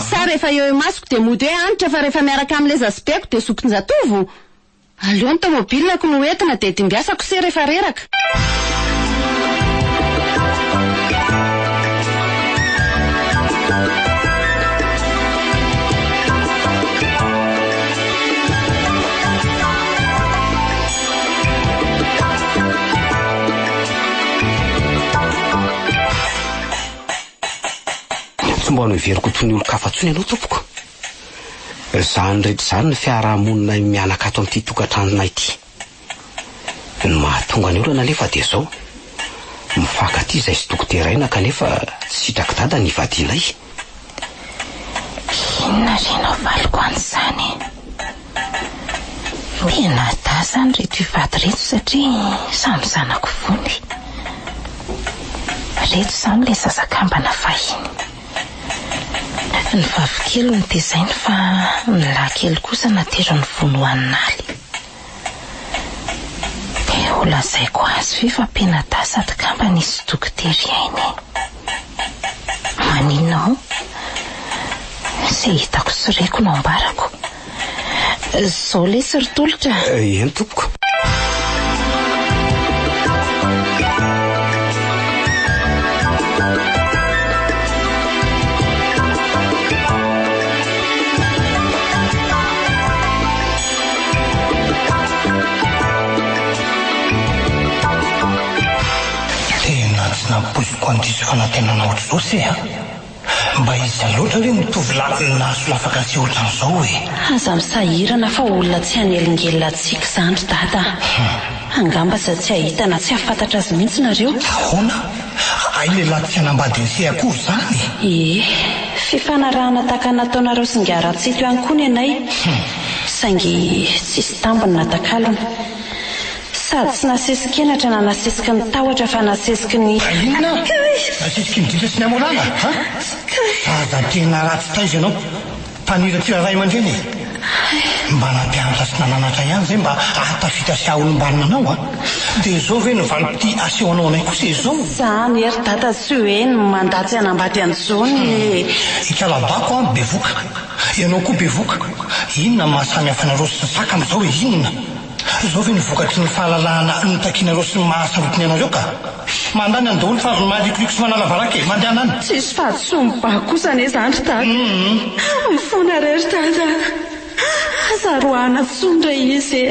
Sa rehefa eo masoko dia mody hoe anitra fa rehefa miaraka amin'ilay zazibeko dia sokonjatovo. Aleo ny tomobilako no entina dia dimbiasako se rehefa reraka. Mba no iveriko toy ny olo-kafatsony ianao tompoko. Zany rehetra zany ny fiarahamonina mianaka ato amin'ity tokantranonay ity. Ny mahatonga ny olana nefa dia zao mifankaty izay sy dokoteraina kanefa tsy sitraka dada ny vadinay. Inona renao valiko an'izany? Mena da zany reto ivady reto satria samy zanako vony. Reto zany le zazakambana vahiny. Ny vavikely ny tezainy fa ny lahy kosa natero ny vonohaninaly. Dia ho lazaiko azy fa penada sady kamba nisy dokotera ainy. Maninona ho? Izay hitako soreko no ambarako. Zao le siritolotra. Eny tompoko. Nampoziko an'ity fanantenana ohatr'izao se mba izy loatra hoe mitovy nahaso lafaka sy ohatran'izao hoe. Aza misahirana fa olona tsy hanelingelina atsika zany dada. Angamba za tsy ahita na tsy hafantatra azy mihitsy nareo. Ahoana? Ay lehilahy tsy hanambadiny se akory zany. Fifanarahana taka nataonareo singaratsito ihany koa ny anay. Saingy tsisy tambiny natakalona. Sady tsy nasesikenatra na nasesiky ny tahotra fa nasesiky ny... Inona? Nasesiky ny ditra sy ny amolana? Zaza tena ratsy taiza ianao. Mpanira ty ray aman-dreny. Mba nampianatra sy nananatra ihany zay mba ahatafita sy aolom-banina anao dia zao ve ny valim-pity asehonao anay kosa izao? Zany ery dada sy hoe ny mandatsy hanambady an'izao ny... Ikalabako bevoka. Ianao koa bevoka. Inona mahasamy hafanareo sy saka amin'izao hoe inona? Zao ve ny vokatry ny fahalalahana ny takinareo sy ny mahasarotiny anareo ka? Mandany any daholo fa mahalikoriko sy manala baraka mandehana any. Tsisy fahasombako kosa ane zany dada. Mifona rery dada. Zaroana tsondra izy.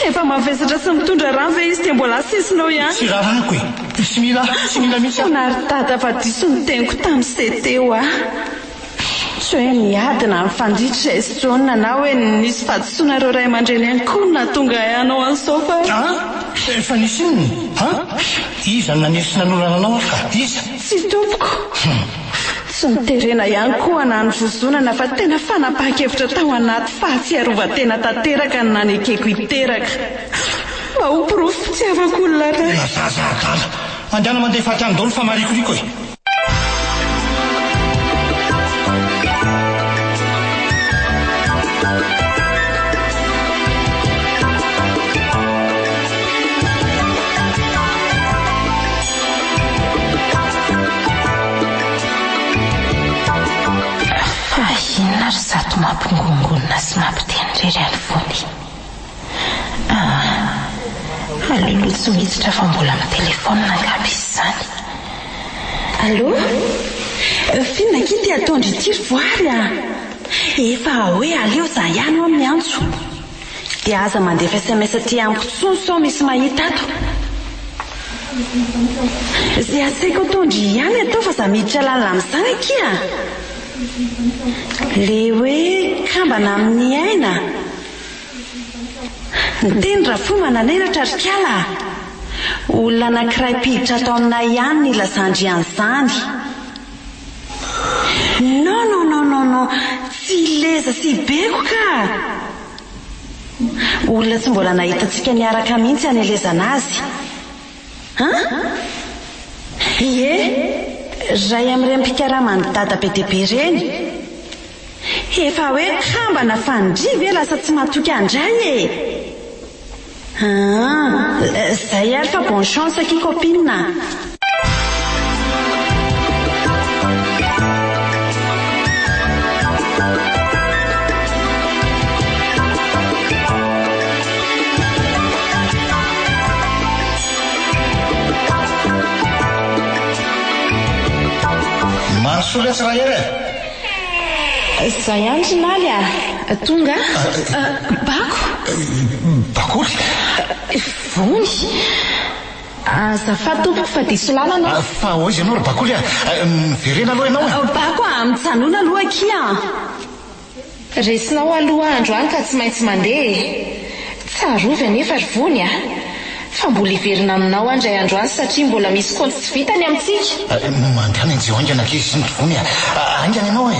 Efa mavesatra sy mitondra rano ve izy dia mbola sisinao ihany. Tsy rarako tsy mila mihitsy. Fonary dada fa diso ny teniko tamin'izay teo Tsy hoe niadina ny fandritra izy John na hoe nisy fahadisoanareo ray aman-dreny ihany koa nahatonga anao an'izao fa... Efa nisy inony? Iza nanesy nanolana anao ka? Iza? Tsy tompoko. Tsy niterena ihany koa na ny vozonana fa tena fanapaha-kevitra tao anaty fahatsiarovan-tena tanteraka ny nanekeko hiteraka. Mba ho porofo tsy afaka olona ray. Zazadala. Mandehana mandeha faty any daholo fa marikoriko e. Inona ry zato mampingongonina sy mampitenindrery any vony. Alolo tsy miditra fa mbola amin'ny telefona angamba izy zany. Allô? Finona kity atondry ity ry voary Efa hoe aleo za ihany amin'ny antso. Dia aza mandefa SMS aty amiko tsony sao misy mahita ato. Zay asaiko atondry ihany atao fa za miditra lalina amin'izany akia. le hoe kambana amin'ny aina ny teny Rafo manan'ainatra ry Kala. Olona anankiray mpiditra atao aminay ihany ny lazandry an'izany. Non, tsy leza sy beko ka. Olona tsy mbola nahitantsika niaraka mihitsy anelezana azy. Ie, ray amin'ireny mpikaramany dada be dia be reny. Efa hoe kambana fandriva e, lasa tsy matoky andray e. Zay ary fa bonne chance qui copine. Mansola Israel. Zay andry naly a tonga bako Bakoly vony azafady tompoko fa diso lalana fa oizy ianao ry Bakoly miverena aloha ianao bako mijanona aloha kia. resinao aloha androany ka tsy maintsy mandeha. Tsarovy anefa ry vony fa mbola iverina aminao andray androany satria mbola misy konty tsy vitany amintsika. mandehana injeo aingana ankizy ny ry vony aingana ianao e.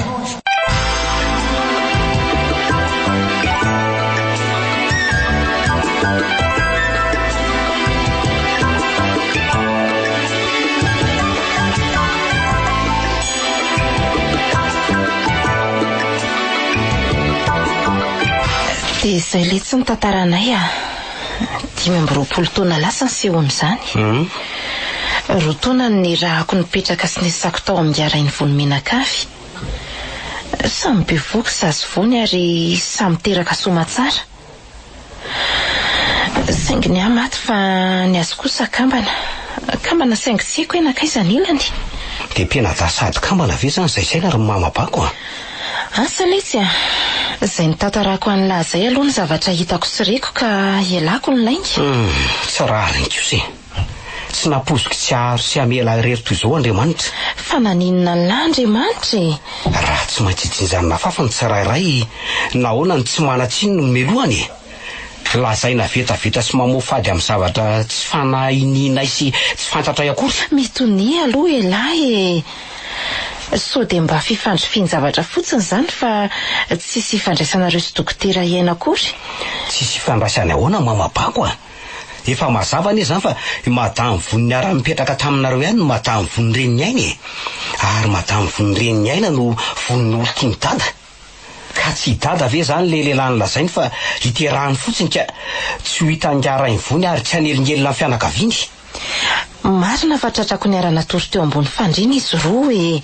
Dia izay le tsy nitantaranay 5 taona lasa ny sehony izany. Roa taona ny rahako nipetraka sy nisako tao amin'ny arainy vony Menakavy. Samy bevoaka zazy vony ary samy teraka soma tsara. Saingy ny maty fa ny azy kosa kambana saingy tsy haiko hoe nakaizany ilany. Dia mpianadasady kambana ve zany zay saina ry mamabako asa letsy zay nitantarako an'la zay aloha ny zavatra hitako sy reko ka ialako ny lainga. Tsy raha reny kosa tsy napoziky tsy aharo sy amela irery toy izao Andriamanitra. Fa naninona l'Andriamanitra raha tsy maitsitsinjany nafafany tsirairay nahoana ny tsy manatsiny no melohany. Lazaina vetaveta sy mamofady amin'ny zavatra tsy fanahininay sy tsy fantatra akory. Mitony aloha elahy so dia mba fifandrifian-javatra fotsiny zany fa tsisy ifandraisanareo sy dokotera iaina akory. Tsisy ifandraisany ahoana mamabako efa mazava anie zany fa madamy voniny ara-mipetraka taminareo ihany no madamy voniny reniny aina ary madamy voniny reniny aina no voniny olo-tia ny dada. Ka tsy dada ve zany le lehilahy lazainy fa hiterahany fotsiny ka tsy ho hitangarainy vony ary tsy hanelingelina amin'ny fianakaviany. Marina fa tratrako ny ara-natory teo ambony fandriana izy roa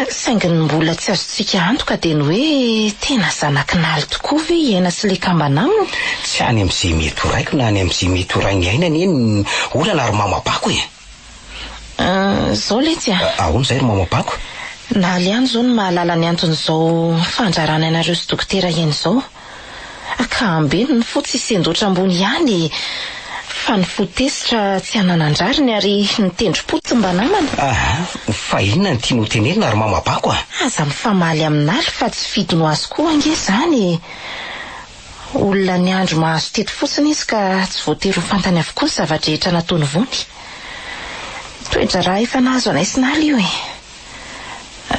saingy ny mbola tsy azontsika antoka dia ny hoe tena zanakinaly tokoa ve iaina sy le kambana aminy. Tsy any amin'izay mety ho raiko na any amin'izay mety ho rainy ainany eny olana ry mamabako zao letsy ahoana izay ry mamabako. Naly ihany zao ny mahalala ny anton'izao fandrarana anareo sy dokotera iaina izao ka ambeny ny fotsy isendoatra ambony ihany fa ny fotesitra tsy hananandrariny ary nitendrim-potsy mba namana. Fa inona ny tiano tenenina ry mamabako aza mifamaly aminaly fa tsy fidy no azy koa ange zany. Olona ny andro mahazo teto fotsiny izy ka tsy voatery ho fantany avokoa ny zavatra rehetra nataony vony. Toetra raha efa nahazo anay sy naly io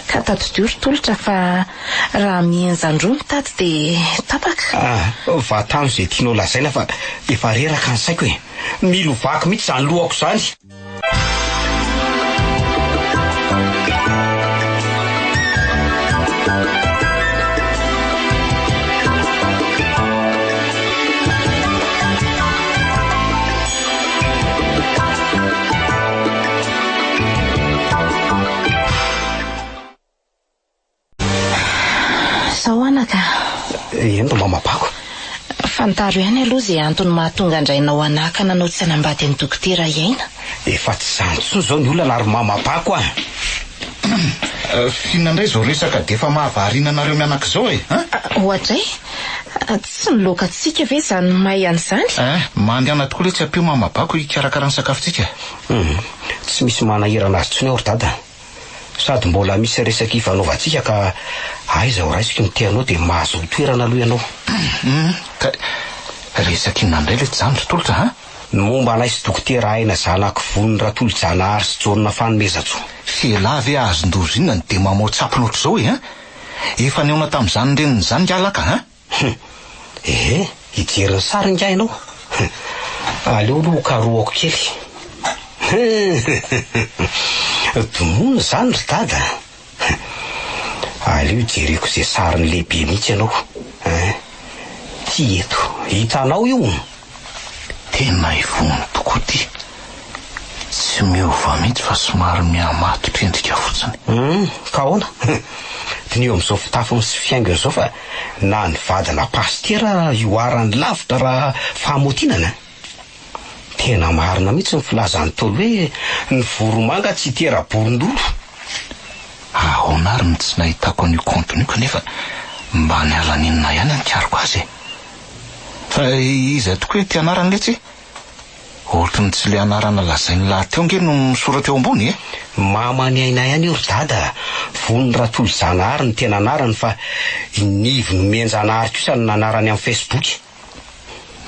ka tadidoro tolotra fa raha mienjandro mitady dia tapaka. Vatano izay tianao lazaina fa efa reraka ny saiko milovako mihitsy zany lohako zany. Ento mamabako fantaro ihany aloha zay antony mahatonga andrainao anaka nanao tsy hanambady ny dokotera iaina. Efa tsy zany tsony zao ny olona ary mamabako Fihinandray zao resaka dia efa mahavarinanareo mianaka izao ohatra tsy nilokatsika ve zany mahay an'izany. Mandehana tokoa le tsy ampio mamabako hikarakara ny sakafontsika. Tsy misy manahirana azy tsony aho ry dada sady mbola misy resaky ifanaovantsika ka aiza ho raisiko miteanao dia mahazo toerana aloha ianao. Ka resaky inandray le janotro tolotra ha ny momba anay sy dokotera aina zanako voniny Ratolo-Janahary sy Jaona Fanomezatso. fialavy azon-dozo inona dia mamoatsapo loatra zao ha efa neona tamin'izany reniny zany ngalaka ha hijery ny sary nga ianao. Aleo aloha karoako kely. Domono zany ry dada. Aleo hijereko izay sariny lehibe mihitsy ianao. Ty eto hitanao io tena ivony tokoa ty tsy miova mihitsy fa somary mihamatotra endrika fotsiny. Ka ahoana ny eo amin'izao fitafiny sy fiaingony izao fa na ny vadina pastera ioarany lavitra raha fahamotinana. Tena marina mihitsy ny filazany tolo hoe ny voromanga tsy tera-borondolo. Ahoana ary ny tsy nahitako an'io kontonio kanefa mba ny alaninina ihany ankariko azy fa iza tokoa hoe ty anarany letsy ohatry ny tsy le anarana lazainy lahateo nge no misoratra eo ambony mamany aina ihany io ry dada. Voniny Ratolo-Janahary ny tena anarany fa Nivo Nomenjanahary kosa ny anarany amin'ny Facebook.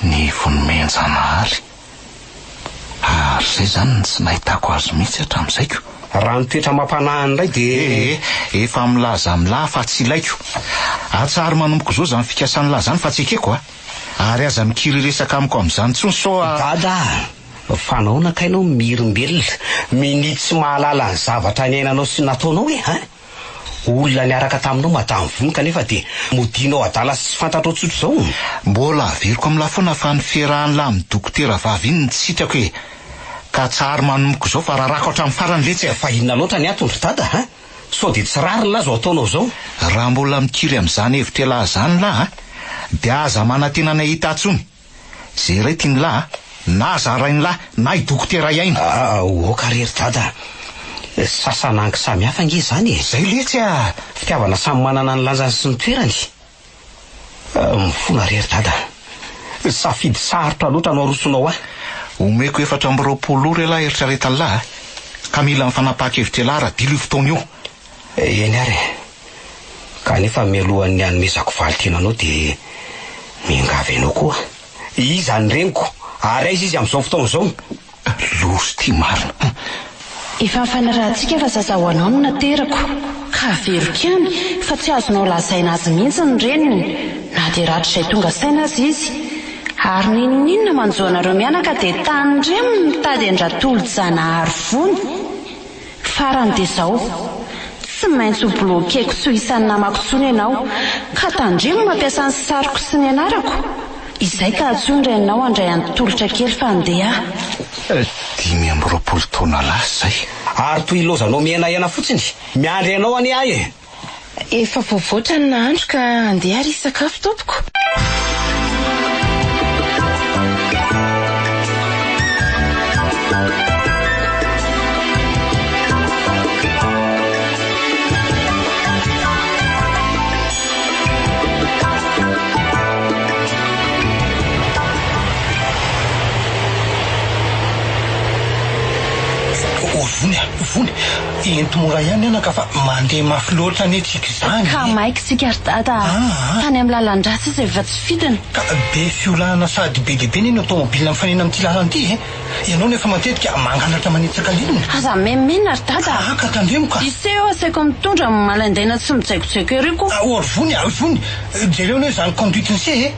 Nivo Nomenjanahary ary zay zany tsy nahitako azy mihitsy hatramin'izayko. Raha nitoetra mampanahy indray dia efa milaza milahy fa tsy ilaiko. Atsary manomboko zao zany fikasany lahy zany fa tsy ekeko ary aza mikiry resaka amiko amin'izany tsony so dada fanahoana kainao mirimbelona minity tsy mahalala ny zavatra ny ainanao sy nataonao olona niaraka taminao madamy vono kanefa dia modinao adala sy fantatrao tsotro zao. Mbola averiko amin'la foana fa ny fiarahan'ny lahy amin'ny dokotera vavy iny ny tsy hitako ka tsary manomoko zao fa raha rako hatramin'ny farany letsy fa inona loatra ny atony ry dada so dia tsy rary lazo ataonao zao. Raha mbola mikiry amin'izany hevitra lahy zany lahy dia aza manantena nay hita tsony zay ray tiany lahy na zarainy lahy na i dokotera iaina. Oka rery dada sasanangy samy hafa nge zany zay letsy fitiavana samy manana ny lanjany sy ny toerany. Mifona rery dada safidy sarotra loatra no arosonao omeko 420 ry lahy eritreretany lahy ka mila mifanapaka-hevitra lahy raha dilo io fotoana io. Eny ary kanefa mialohan'ny hanomezako valitenanao dia mingavy ianao koa iza ny reniko ary aiza izy amin'izao fotoana izao. Losy ty marina efa fanarahantsika fa zaza ho anao no naterako ka veriko ihany fa tsy azonao lazaina azy mihitsy ny reniny na dia ratra izay tonga saina azy izy ary ninonina manjoanareo mianaka dia tandremo mitady an-Ratolo-Janahary vony farany dia zao tsy maintsy ho blokeko tsy ho isan'ny namako tsony ianao ka tandremo mampiasa ny sariko sy ny anarako izay ka atsony renao andray antolotra kely fa andeha 520 taona lasa zay ary toy ilozanao miaina fotsiny miandry ianao any ahy efa voavoatra ny nahandro ka andeha ary sakafo tompoko. Vony entomora ihany ianaka fa mandeha mafy loatra anetsika izany ka maika tsika ry dada tany amin'ny lalan-drasy izy efa tsy fidina ka be fiolahana sady be dehibe ny automobilina mifanena amin'ity lalana ity ianao nefa matetika mangalatra manitsaka linina aza memena ry dada ka tandremoka iseo asaiko mitondra malaindaina tsy mitsaikotsaiko eriko ory vony jereo hoe zany conduite ny se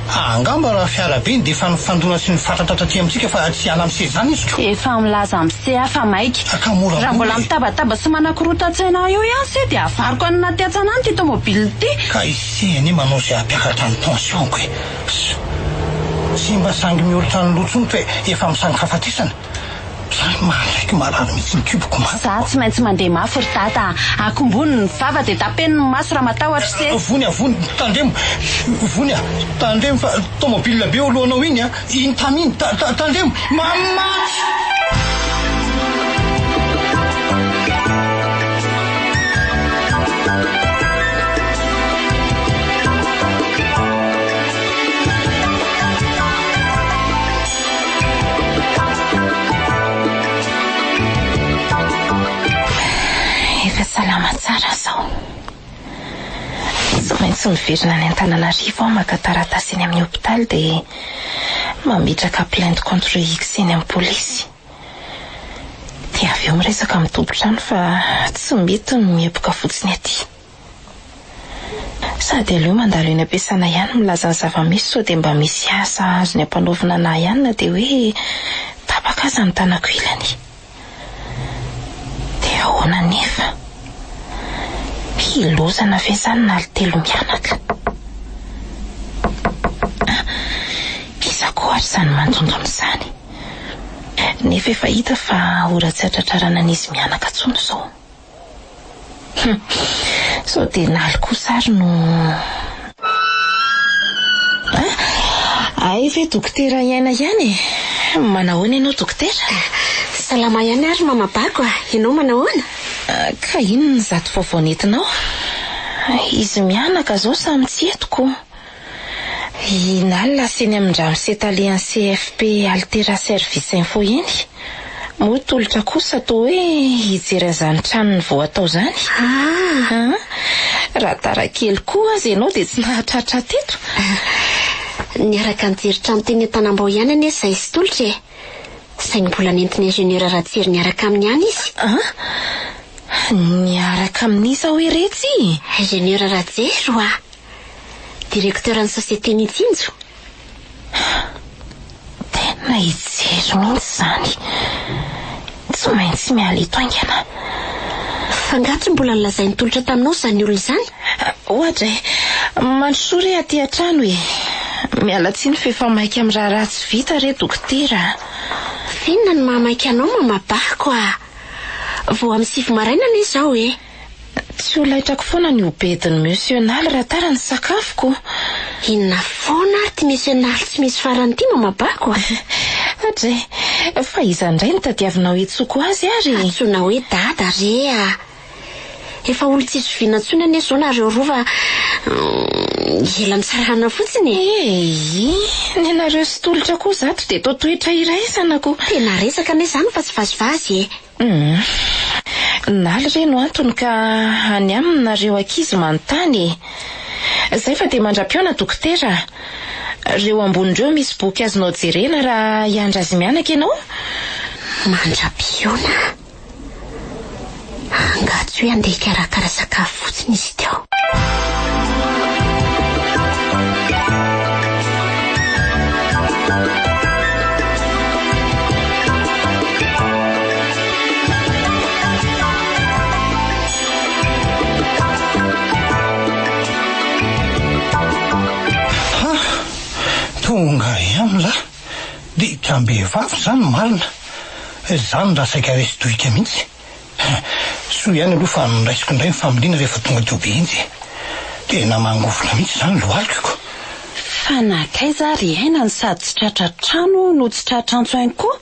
angamba raha fiara be dia efa nifandona sy ny fatatatra ty amintsika fa tsy ala mise zany izy efa milaza amin'se hafa maika raha mbola mitabataba sy manakorota-tsaina eo ihany se dia avariko any natyatsana any ty tomobily ty ka isehany manao zay ampiakatra ny tensionko sy mba sangy mioritra ny lotsony fa efa misangy fahafatesana zany mahalaiky marary mihitsy mikiboko za tsy maintsy mandeha mafy ry dada akombony ny vava dia tapeniny maso raha matahotra se vony tandremo fa tomobile be olohanao iny iny taminy tandremo mamaty nama tsara zao. Tsy maintsy miverina any Antananarivo aho maka taratasy eny amin'ny hôpitaly dia mametraka plainte contre X eny amin'ny polisy. Dia avy eo miresaka amin'ny tompon-trano fa tsy mety ny miepoka fotsiny aty. Sady aleo mandalo eny am-piasana ihany milaza ny zava-misy sao dia mba misy asa azony ampanaovina anahy ihany na dia hoe tapaka aza ny tanako ilany. Dia ahoana nefa? Hilozana ve izany na telo mianaka? Iza koa ary izany mandondona izany? Nefa efa hita fa ora tsy atratrarana an'izy mianaka intsony izao. So dia naly kosa ary no... Ay ve dokotera iaina ihany e? Manahoana ianao dokotera? Salama ihany ary mamabako ianao manahoana? Ka inona zato vaovao nentinao? Izy mianaka zao samy tsy etiko. Inalina seny amin-drano setalian CFP altera service info eny. Moa tolotra kosa toa hoe hijery an'izany tranony vao atao izany. Raha tara kely koa azy ianao dia tsy nahatratra teto. Niaraka nijery trano teny Antanambao ihany anie izay sy tolotra e. Saingy mbola nentin'ny ingénieur Ratsier niaraka amin'ny ihany izy. Niaraka amin'iza hoe retsy? Ingénieur Ratsier roa. Direkteuran'ny société Mitsinjo. Tena hijery mihitsy izany. Tsy maintsy miala eto aingana. Fangatro mbola nilazainy tolotra taminao izany olona izany? Ohatra mandrosoa re aty an-trano e. Miala tsiny fa efa maika amin'ny raha ratsy vita re dokotera. Finona ny mamaiky anao mamabako vao amin'ny 7 maraina izao e. Tsy ho laitrako foana ny obedin'ny monsieur Naly raha tara ny sakafoko. Inona foana ty monsieur Naly tsy misy farany ty mamabako Adre, fa iza indray ny tadiavinao etsoko azy ary. Antsoina hoe dada re efa olo tsy zoviana ntsony anie zao nareo rova ela mitsarana fotsiny ny anareo sy tolotra koa zato dia tao toetra iraisanako. Tena resaka anie izany fa tsy vazivazy Naly re no antony ka any aminareo ankizy manontany. Zay fa dia mandra-piona dokotera. Reo ambonindreo misy boky azonao jerena raha hiandra azy mianaka ianao? Mandra-piona? Angatsy hoe andeha hikarakara sakafo fotsiny izy teo. Tonga ihany za dika mbehivavy zany marina zany raha saika resy dohika mihitsy. Soa ihany aloha fa niraisiko indray ny familiana rehefa tonga dobe intsy. Tena mangovona mihitsy zany lohalikoko. Fa nakaiza ry aina ny sady tsy tratra trano no tsy tratra antso ihany koa.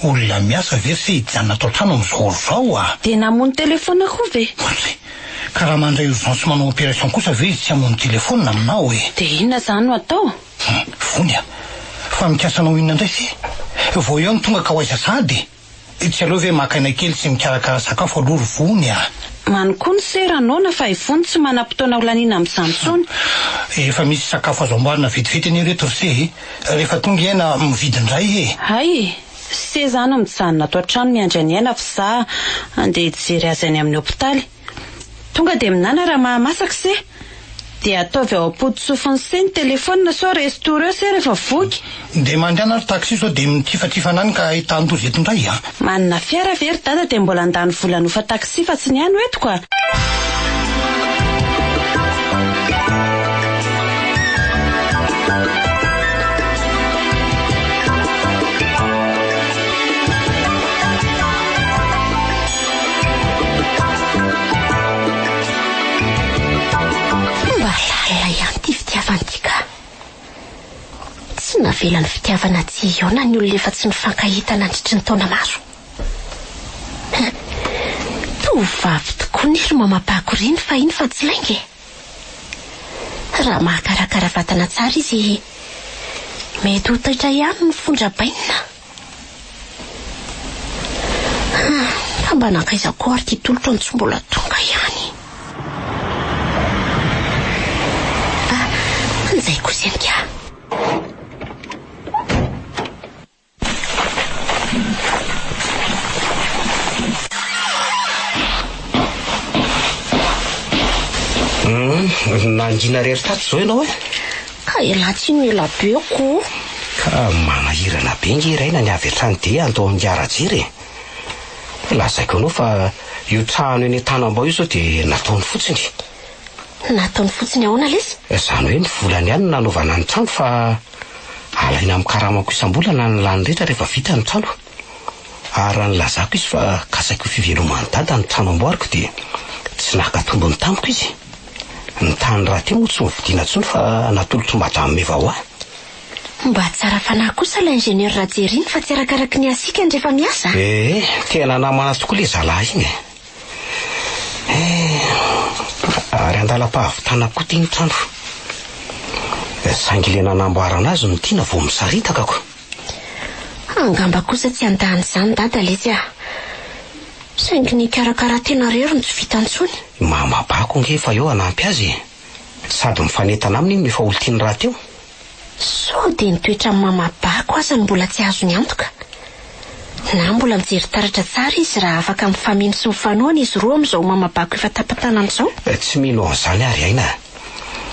Olona miasa ve sy hijanona atao trano amin'izao zao dia namony telefona koa ve? Ka raha mandray urgence manao opération kosa ve izy tsy hamono telefona aminao e? Dia inona zany no atao? Vony fa mikasanao inona indray sy vao eo ny tonga ka ho aiza sady tsy aloha ve makaina kely sy mikarakara sakafo aloha vony Manoko ny seranona fa ivony tsy manam-potoana ho laniana amin'izany intsony. Efa misy sakafo azo amboarina vetivety anie reto se rehefa tonga iana mividy indray Hay, se zany mijanona ato an-trano miandry any aina fa za andeha hijery azy any amin'ny hôpitaly. Tonga dia minana raha mahamasaka se dia ataovy ao am-poditsofiny se ny telefona sao restaurant se rehefa voky. Dia mandeana ary taxi sao dia mitifatifana any ka hitan-dozy eto indray Manana fiara very dada dia mbola andany vola nofa taxi fa tsy ny ano etiko Tsy navela ny fitiavana tsy iona ny olona efa tsy mifankahita nandritry ny taona maro. Tovavy tokoa ny ry mamabako reny fa iny fa tsy lainga raha mahakarakara vatana tsara izy mety ho toetra ihany ny fondrabainina. Ka mba nankaiza koa ary ty tolotra ny tsy mbola to. tonga ihany. Izay kosenika. Nangina rery tato zao ianao e? Ka elatsino ela beko. Ka manahirana be nge iraina ny avy hatrany dia andao amin'ny arajery. Lazaiko anao fa io trano eny Tanambao io zao dia nataony fotsiny. Nataony fotsiny ahoana lesy? Zany hoe ny volany ihany nanaovana ny trano fa alaina amin'ny karamako isam-bolana ny lany rehetra rehefa vita ny trano. Ary ny lazako izy fa kasaiko fiveloman'ny dada ny trano amboariko dia tsy nakatombo ny tamiko izy. Ny tany raha ty moa tsy mividiana intsony fa natolotry madame Mevaoa. Mba tsara fanahy kosa la ingénieur Rajeriny fa tsy arakaraky ny asika ny rehefa miasa. Tena namana tokoa le zalahy iny. Ary andalam-pahavitana koa ty ny trano. Saingy le nanamboarana azy no tiana vao misaritaka ko. Angamba kosa tsy andany izany dada lesy ah. Saingy ny karakara tena rery no tsy vita intsony. Mamabako nge fa eo anampy azy. Sady mifanetana aminy iny efa olitiany raha teo. So dia nitoetra amin'ny mamabako aza ny mbola tsy azony antoka. Na mbola mijery taratra tsara izy raha afaka mifamino sy mifanoana izy roa amin'izao mamabako efa tapatana an'izao. Tsy mino an'izany ary aina.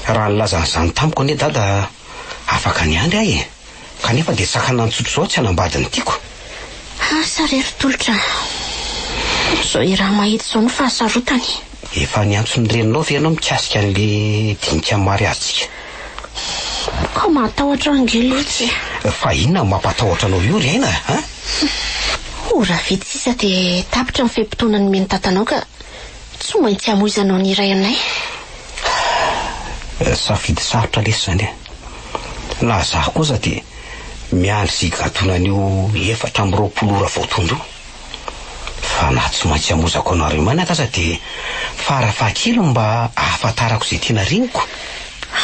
Raha nilazan'izany tamiko anie dada afaka niandry ahy. Kanefa dia sakana ntsotro zao tsy hanambadiny tiako. Asa rery tolotra. Zao raha mahita zao no fahasarotany. Efa niantso ny reninao ve ianao mikasika an'le dinika mariazitsika? Ka matahotra angelotsy. Fa inona mampatahotra anao io ry aina, ha? Ora vitsy sisa dia tapitra ny fehimpotoanany meny tatanao ka tsy maintsy hamoizanao ny iray anay. Safidy sarotra lesy zany. Na zaho kosa dia miandry zigatonan'io 420 ora vao tondro. Fa na tsy maintsy hamozako anareo manaka aza dia farafahakely mba ahafantarako izay tena riniko.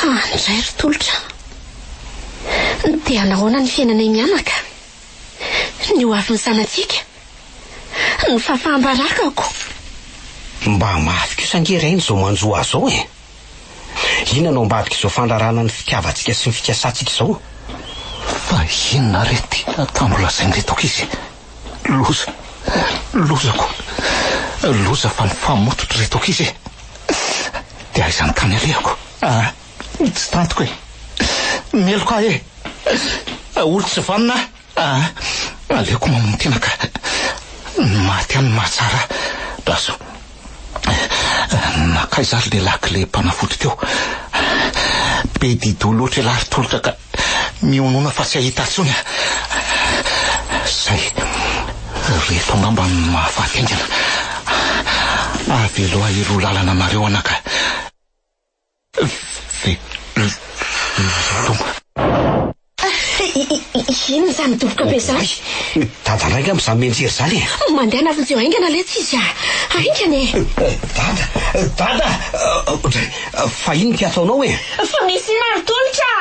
Ndray ry tolotra. Dia nahoana ny fiainanay mianaka? Ny ho avy ny sanatsika? Ny fahafahambarakako? Mba mafika io sangery ainy izao manjoa azy zao e. Inona no ambadika izao fandarana ny fitiavantsika sy ny fikasantsika izao? Fa inona rety tambolazainy retoko izy? Lozako. Loza fa ny famototro retoko izy. Dia aizany tany alehako. Tsy tantoko e. Meloko ahy e. Olo tsy vanina. Aleoko mamono tena ka maty any mahatsara daso. Nakaizary le lakile mpanafotry teo. Be dido loatra lary tolotra ka mionona fa tsy ahita tsony. Zay reto ngamba ny mahafaty aingana. Avelo ahiro lalana nareo anaka. Ino zany doboka be zany? Dada raika amin'izany menjery zany e. Mandeha navintseo aingana letsy izy aingana e. Dada fa ino ty ataonao e? Fa misy ina ry tolotra.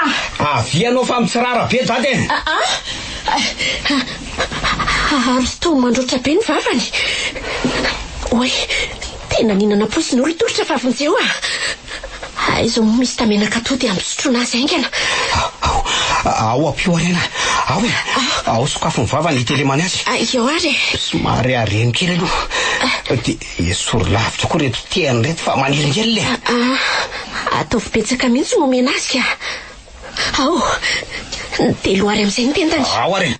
Avy anao fa mitsirara be dada e. Ary to mandroatra be ny vavany. Oe, tena ninana posiny olo tolotra fa avintseo aizo misy tamenaka tody amin'ny sotrona azy aingana. Ao apio arena. Ao e. Ao sokafo ny vavany itelemany azy. Eo ary. Somary areny kely aloha. Dia soro lavitra koa reto tiany reto fa maniringely le. Ataovy betsaka mihitsy no omena azy ka. Ao. Telo ary amin'izay ny tentany. Ao ary.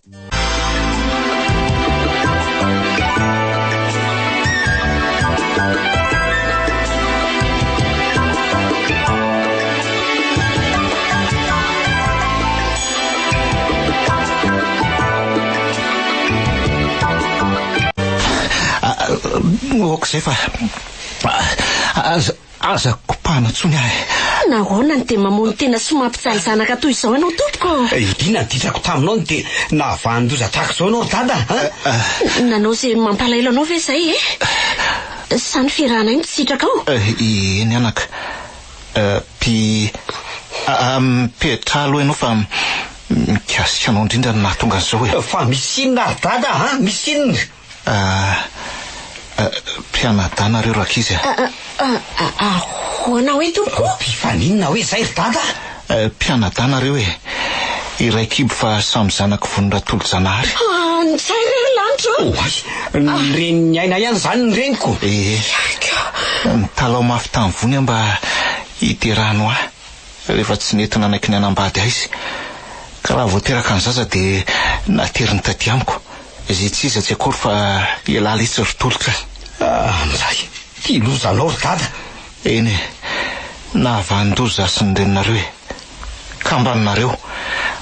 Okizay fa aza kopahana tsony ahy. Nahoana ny dia mamono tena sy mampijaly zanaka toy izao ianao tompoko? Idina titrako taminao dia nahavandoza tahaka izao ianao dada. Nanao izay mampalaelo anao ve izay e? Sany fiarahana iny tsy sitraka ao? Eny anaka. Mipetra aloha ianao fa mikasika anao indrindra nahatonga an'izao e. Fa misy inona dada misy inona? Mpianadanareo rakizy ahoana hoe tompo mpifaninona hoe zay ry dada mpianadanareo e iray kibo fa samy zanako vononratolo janahary nysay reny lanitra reny aina ihany zany ny reniko nitalao mafy tany vony mba hiterahano ahy rehefa tsy nentina anaiky ny anambady aizy ka raha voateraka ny zaza dia nateriny taty amiko izay tsy iza tsy akory fa ialala itsy rotolotra amizay ty lozanao ry dada eny nahavandoza sy ny reninareo e ka ambaninareo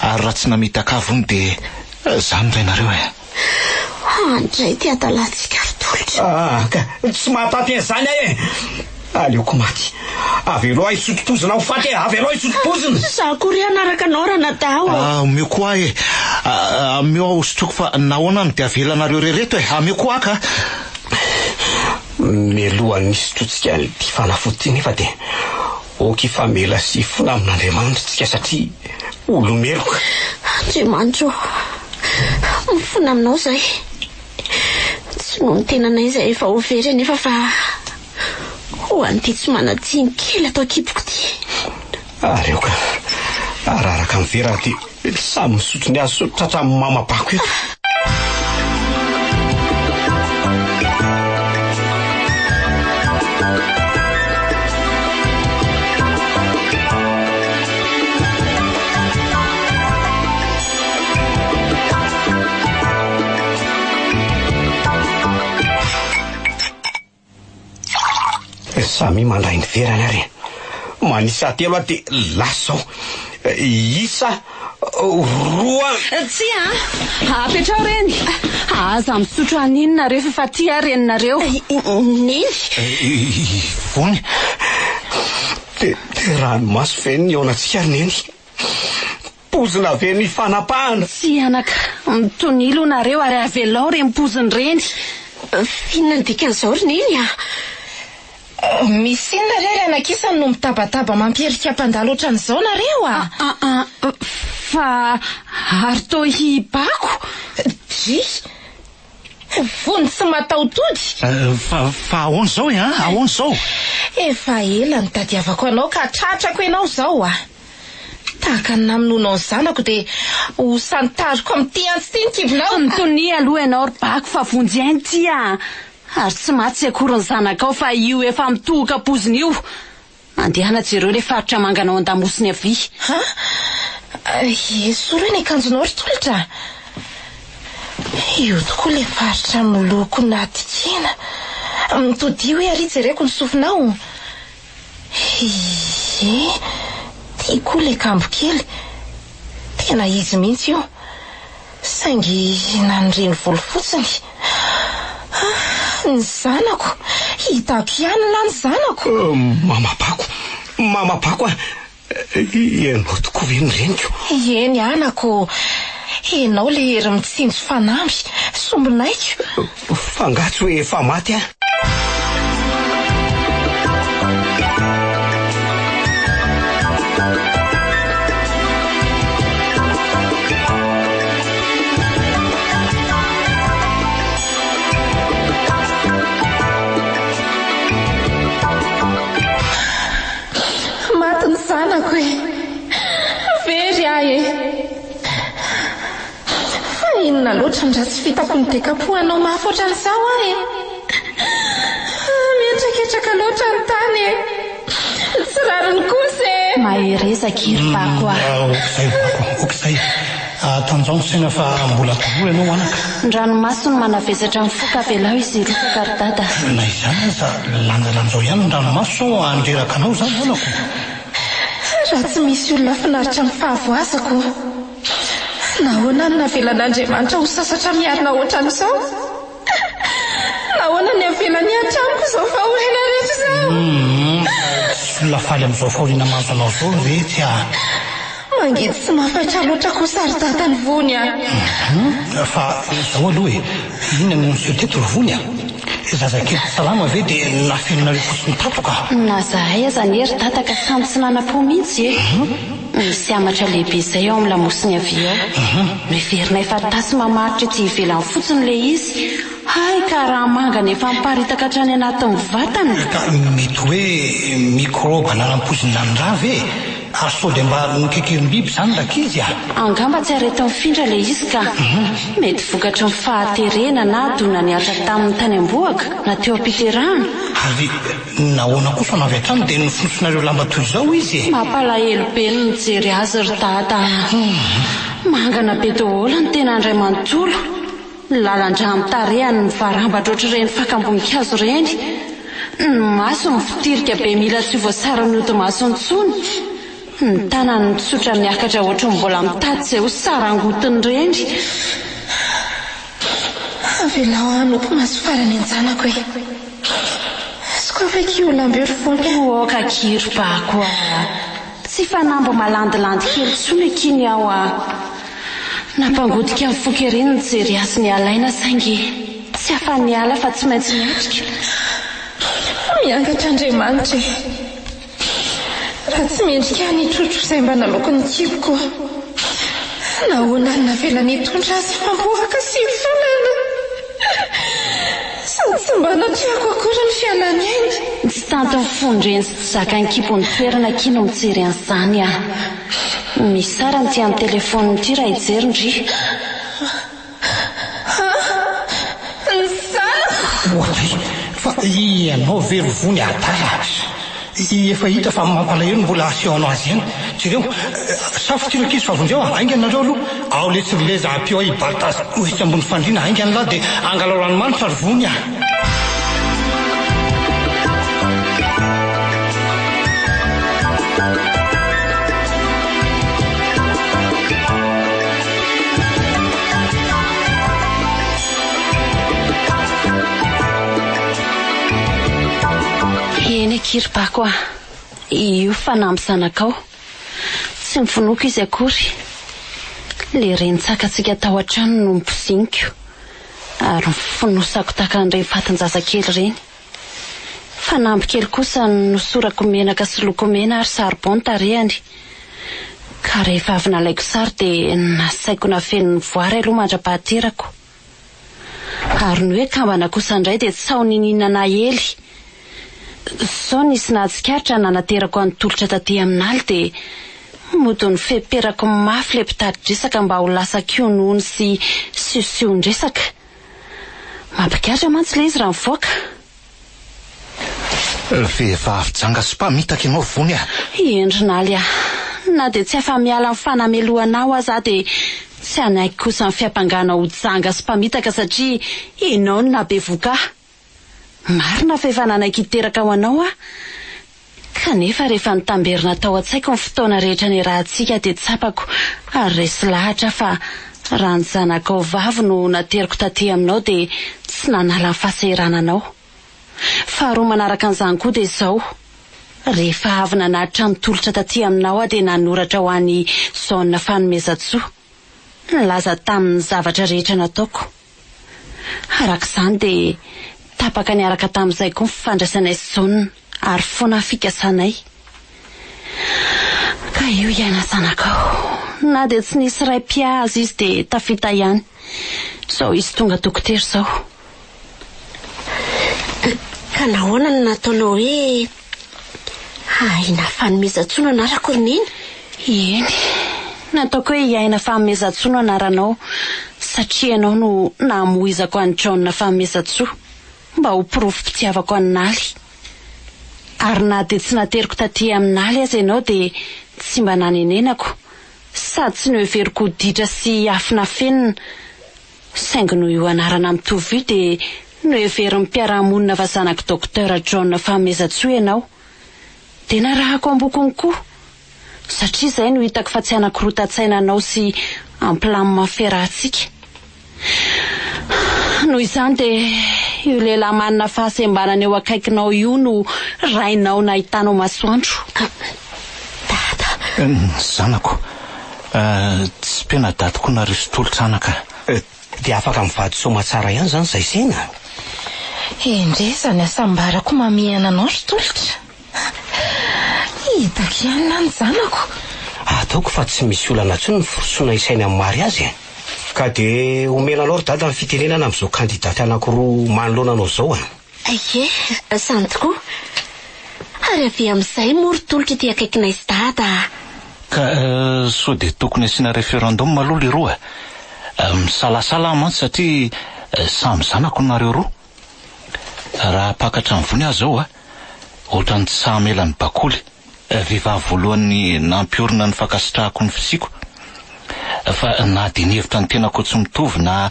ary raha tsy namitaka-vony dia zany rainareo e andray ty adalatsika rotolotra ka tsy mahataty an'izany ahy e aleoko maty avy aloha isotopozina ho faty avy aloha isotopozina za kory anaraka anao raha natao ameo koa e ameo aho sotroko fa nahoana ny dia avelanareo rereto e ameo koa aka mialohan'ny sotrotsika ty fanafody nefa dia oky famela sy fona amin'Andriamanitra tsika satria olomeloka Andriamanitra mifona aminao zay tsy noho ny tenanay zay efa ho very nefa fa ho an'ity tsy manatsiny kely atao kipoko ty areoka araraka amin'ny vera ty samy misotro ny azy sotra hatramin'ny mamapako eto samy mandray ny verany ary manisa telo aho dia lasa zao isa roa tsy apetrao reny aza misotro aninona rehefa fa ty reninareo neny vony dia ranomaso veniny eo anatsika ary neny pozina veniny fanapahana tsy anaka mitonilo nareo ary avelao rempoziny reny finona ny dikan'izao ry neny misy inona rery anakisany no mitabataba mampierika mpandalo ohatran'izao nareo fa ary to hibako vony tsy mataotody fa ahoana zao e ahoana zao efa ela ny tadiavako anao ka tratrako ianao zao tahaka ny namononao ny zanako dia ho santariko amin'ity antsy ty ny kibonao mitony aloha ianao ry bako fa vonjyainy ty ary tsy matsy akory ny zanakao fa io efa mitohaka poziny io andehana jereo le faritra manganao an-damosiny avy esoro ny akanjonao ry tolotra io tokoa le faritra miloko natikena mitody hoe ary jereko ny sofinao ty koa le kambo kely tena izy mihitsy io saingy nanireny volo fotsiny ny zanako hitako ihany la ny zanako mamapako ianao tokoa ve ny reniko eny anako enao le hery mitsinjo fanamby sombinaiko fangatsy hoe efa maty zanako very ahy fa inona loatra ndra tsy fitako ny tekapohanao mafy ohatran'izao ahy mietraketsaka loatra ny tany tsy rariny kosa maherezaka iribako okizay atanjao nsaina fa mbola toloha ianao anaka ndranomaso no manavezatra mifoka avelao izy rofaka ry dada na izany aza lanjalanjao ihany ny ranomaso andreraka anao zany anako raha tsy misy olona finaritra amin'ny fahavoazako nahoana ny navelan'Andriamanitra ho sasatra miarina ohatran'izao nahoana ny avelany an-tranoko izao faoriana rehetra izao tsy olona faly amin'izao faoriana manjo anao zao ve tsy mangidy tsy mahafaitra loatra kosa ry dada ny vony fa zao aloha inona no niseho teto ry vony zazakely salama ve dia nafenonareo fosiny tatoka na zahay azany hery dada ka samy tsy nana-po mihitsy misy amatra lehibe izay ao amin'ny lamosiny avy ao miverinay fa tasy mamaritra tsy ivelany fotsiny le izy hay ka raha mangana efa miparitaka hatrany anatin'ny vatany. Ka mety hoe mikroba nanam-pozina ny raha ve ary sao dia mba nikekirim-biby zany lakizy angamba tsy arety mifindra le izy ka mety vokatry ny fahaterena na adona ny atra tamin'ny tany amboaka na teo ampiterahana. ary nahoana kosa no avy hatrany dia nofonosonareo lamba toy izao izy mampalahelo be ny mijery azy ry tata. Mangana be daholo ny tena andray manontolo lalandra amin'ny tarehany ny varambatra ohatr'ireny fakamboninkazo ireny. Ny maso mifitirika be mila tsy voasara ny odi-maso ntsony. Ny tanany mitsotra miakatra ohatry mbola mitady izay ho sarangotiny ireny. Avelao anoko maso farany anjanako e. Soka fa kiolamba eo folo oka kiribako tsy fanambo malandilandy kely tsony akiny aho nampangodika amin'ny foka ery ny jery azy ny alaina saingy tsy afany ala fa tsy maintsy miatrika. Miangatra Andriamanitra e. Raha tsy mendrika ny trotro izay mba naloko ny kiboko nahoana ny navela ny tondra azy famboaka sy volana sady tsy mba natriako akory ny fialany ainy. Tsy tanto ny fondreny sy tsy zaka ny kipo ny toerana kino mijery an'izany misy sara ny ty amin'ny telefony ty raha hijery ndry. ohatry fa ianao verovony atala efa hita fa mampalahelo mbola asehoanao azy ihany. Jereo safotsy rakizy fa avondreo ainganareo aloha ao le tsiroleza ampio ibaritazy ohitsy ambony fandriana aingany lahy dia angalao ranomanitra ry vony eny kiribako io fanampy zanakao tsy mifonoko izy akory. Le renitsakatsika tao an-trano no mipoziniko ary mifonosako takan'ireny fatin-jazakely reny. Fanampy kely kosa nosorako menaka sy lokomena ary saribon tarehany. Ka rehefa avy nalaiko sary dia nasaiko nafeno ny voary aloha mandra-pahaterako. Ary ny hoe kambana kosa indray dia tsy sao nininana ely. Sao nisy nahatsikatra nanaterako any tolotra taty aminaly dia mody ny feperako mafy le mpitady-dresaka mba ho lasa kionoony sy siosion-dresaka. Mampikatra mantsy le izy raha mivoaka. Vehivavy janga sy mpamitaka ianao vony endrinaly na dia tsy afa-miala amin'ny fanameloanao aza dia tsy anaiky kosa ny fiampangana ho janga sy mpamitaka satria ianao no nabevoka. Marina fa efa nanaiky hiteraka ho anao kanefa rehefa nitamberina tao an-tsaiko ny fotoana rehetra ny rahantsika dia tsapako ary resy lahatra fa raha ny zanakao vavy no nateriko taty aminao dia tsy nanala ny fahasahirananao. Faharoa manaraka an'izany koa dia izao. Rehefa avy nanatitra nitolotra taty aminao dia nanoratra ho an'ny zaona fanomezan-tsoa nilaza tamin'ny zavatra rehetra nataoko. Arak'izany dia tapaka niaraka tamin'izay koa ny fifandraisanay sy zaona ary foana fikasanay. Ka io iaina zanakao na dia tsy nisy ray mpiazy izy dia tafita ihany. Zao izy tonga dokotera zao. Ka nahoana no nataonao hoe aina fanomezan-tsoa anarako roneny? Eny nataoko hoe iaina fanomezan-tsoa anaranao satria ianao no namoizako any John fanomezan-tsoa mba ho porofom-pitiavako aminaly. Ary na dia tsy nateriko taty aminaly azy ianao dia tsy mba nanenenako sady tsy noheveriko ditra sy afina fenina. Saingy no io anarana mitovy io dia noheveriny mpiara-monina fa zanako dokotera John fanomezan-tsoa ianao. Dia narahako ambokony koa satria izay no hitako fa tsy anakorotan-tsainanao sy ampilamina fiarahantsika. Noho izany dia io lehilahy manana fahasembanana eo akaikinao io no rainao nahitanao masoandro. Zanako tsy mpenadadiko nareo sy tolo-tranaka dia afaka mivady soma tsara ihany zany zay sena. Endresany asambarako mamihana anao ry tolotra. Hitako ihany na ny zanako. Ataoko fa tsy misy olana intsony ny forosoana isainy amin'ny mariazy Ka de omena anao ry dada ny fitenenana amin'izao kandidaty anankiroa manoloana anao zao Ie, sany tokoa. Ary avy amin'izay moritolotra ity akaikinay sy dada. Ka so de tokony asiana référendum maloha le roa. Misalasala mantsy satria samy zanako nareo roa. Raha pakatra mivony azy zao ohatran'ny tsy samy elan'ny bakoly. Vehivavy voalohany nampiorina ny fakasitrahako ny fisiako. Fa na de ny hevitra ny tenako tsy mitovy na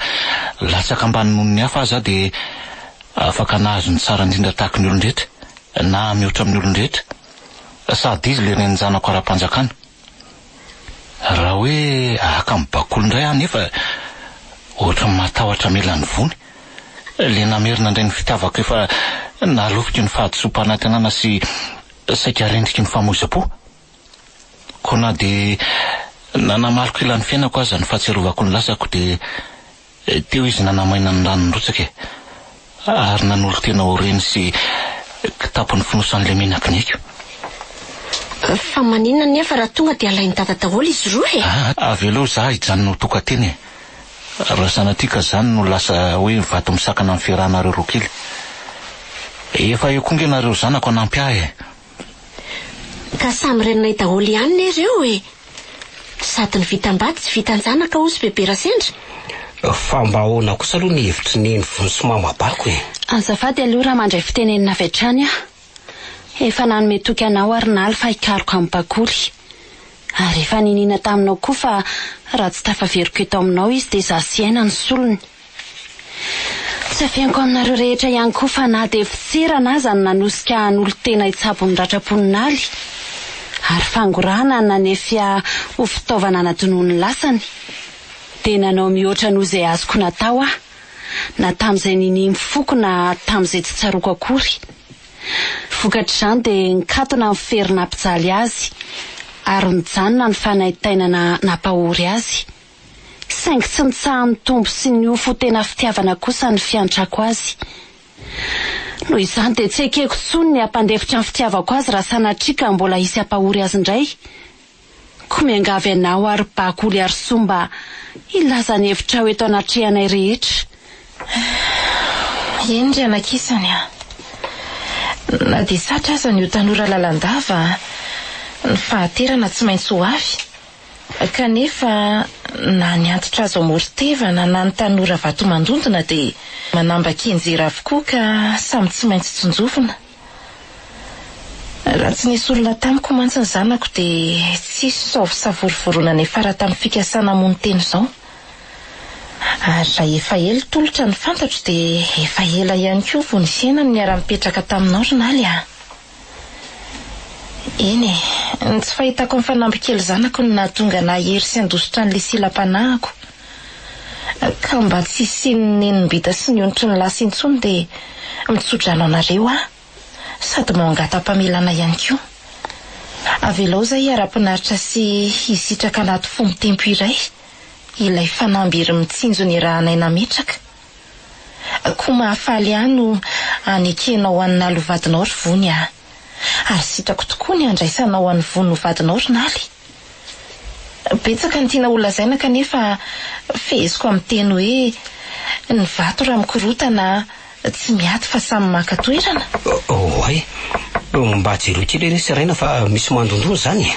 latsaka ambany noho ny hafa aza de afaka nahazo ny tsara indrindra tahaka ny olon-drehetra na mihoatra amin'ny olon-drehetra. Sady izy le ren'ny zanako ara-panjakana. Raha hoe aka amin'ny bakoly indray nefa ohatra matahotra melan'ny vony. Le namerina indray ny fitiavako efa nalofika ny fahadisom-panantenana sy saika rendriky ny famoiza-po. Ko na de nanamaloko ilan'ny fiainako aza ny fahatsiarovako ny lasako de teo izy nanamaina ny ranonrotsaka ary nanolo tena oreny sy kitapony finosan'le menaky ny aiko. Fa maninona nefa raha tonga de alainy dada daholo izy roa avy aloha za hijanona ho tokanteny raha sanatika zany no lasa hoe mivato misakana amin'ny fiarahanareo roa kely. Efa eo konge nareo zanako anampy ahy Ka samy reninay daholo ihany ireo sady ny vitam-bady sy vitan-janaka ozy bebe Rasendra. Fa mba ahoana kosa aloha ny hevitry ny vony sy mamabaliko Azafady aloha raha mandray fitenenina avy hatrany efa nanome toky anao ary naly fa hikaroko amin'ny bakoly. Ary efa ninina taminao koa fa raha tsy tafaveriko eto aminao izy de za sy aina ny solony. Tsy afianko aminareo rehetra ihany koa fa na de fitsirana aza ny nanosika n'olo tena hitsabo ny ratraponinaly ary fangorana nanefia ho fitaovana natonony lasany de nanao mihoatra noho izay azoko natao na tamin'izay niny mifoko na tamin'izay tsy tsaroko akory. Vokatr'izany de nikatona miferina ampijaly azy ary nijanona ny fanaitainana nampahory azy. Saingy tsy nitsahan'ny tombo sy ny ofo tena fitiavana kosa ny fiantrako azy. Noho izany de tsy ekeko tsony ny hampandefitra ny fitiavako azy raha sanatrika mbola hisy hampahory azy indray. Ko miangavy anao ary bakoly ary somba ilaza ny hevitra ho eto anatrehanay rehetra. Endry anakisany na de satra aza ny ho tanora lalandava ny fahaterana tsy maintsy ho avy. Kanefa na ny antitra azo amorotevana na ny tanora vato mandondona de manamba-kenjera avokoa ka samy tsy maintsy tsonjovina. Raha tsy nisy olona tamiko mantsy ny zanako de tsisy saovy savorovorona ny fara tamin'ny fikasana mony teny zao. Ary raha efa ela tolotra ny fantatro de efa ela ihany koa vao ny fiainany niara-mipetraka taminao Rinaly Eny ny tsy fahitako amin'ny fanamby kely zanako no nahatonga nahery sy andositra ny lesilam-panahiko. Ka mba tsy sin'ny nenim-bita sy ny onitry ny lasa intsony de mitsodrano anareo sady mangata-pamelana ihany koa. Avelao zay ara-pinaritra sy hisitraka anaty fomba tempo iray ilay fanamby iry mitsinjo ny rahanay nametraka. Ko mahafaly ano anekenao an'ny nalovadinao ry vony ary sitrako tokoa ny andraisanao an'ny vony novadinao Rinaly. Betsaka ny tiana olazaina kanefa feheziko amin'ny teny hoe ny vato raha mikorotana tsy miaty fa samy maka toerana. Ay, mba jero kely eny sy raina fa misy mandondony zany.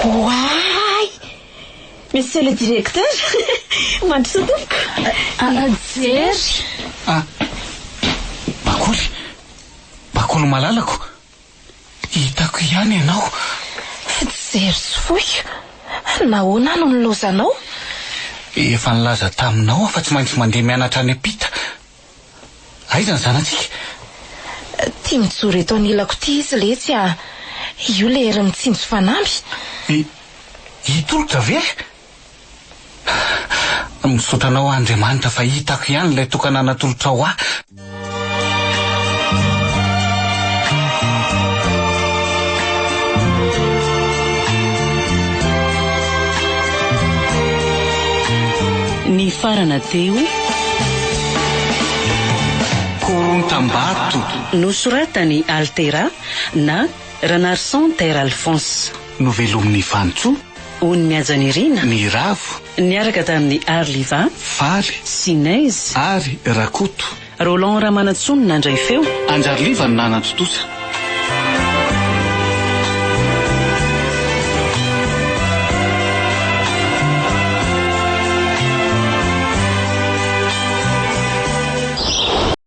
Ouai, monsieur le directeur, mandroso tompoko. Jery. Bakoly malalako. Hitako ihany ianao. Jery sy foy. Nahoana no nilozanao? Efa nilaza taminao fa tsy maintsy mandeha mianatra any ampita. Aiza ny zanatsika? Tia mijoro eto anilako ty izy letsy io le ery mitsinjo fanamby. Hitolotra ve? Misotranao Andriamanitra fa hitako ihany ilay tokana natolotra ao Ny farana teo Korontam-bato nosoratany Altera na Renarson Ter Alphonse. no velomin'ny vanitsoa, ony miajanirina, ny ravo, niaraka tamin'ny Arliva, Faly, Sinaizy ary Rakoto. Roland Ramanatsoa nandray feo. Anjariliva ny nanatotosa.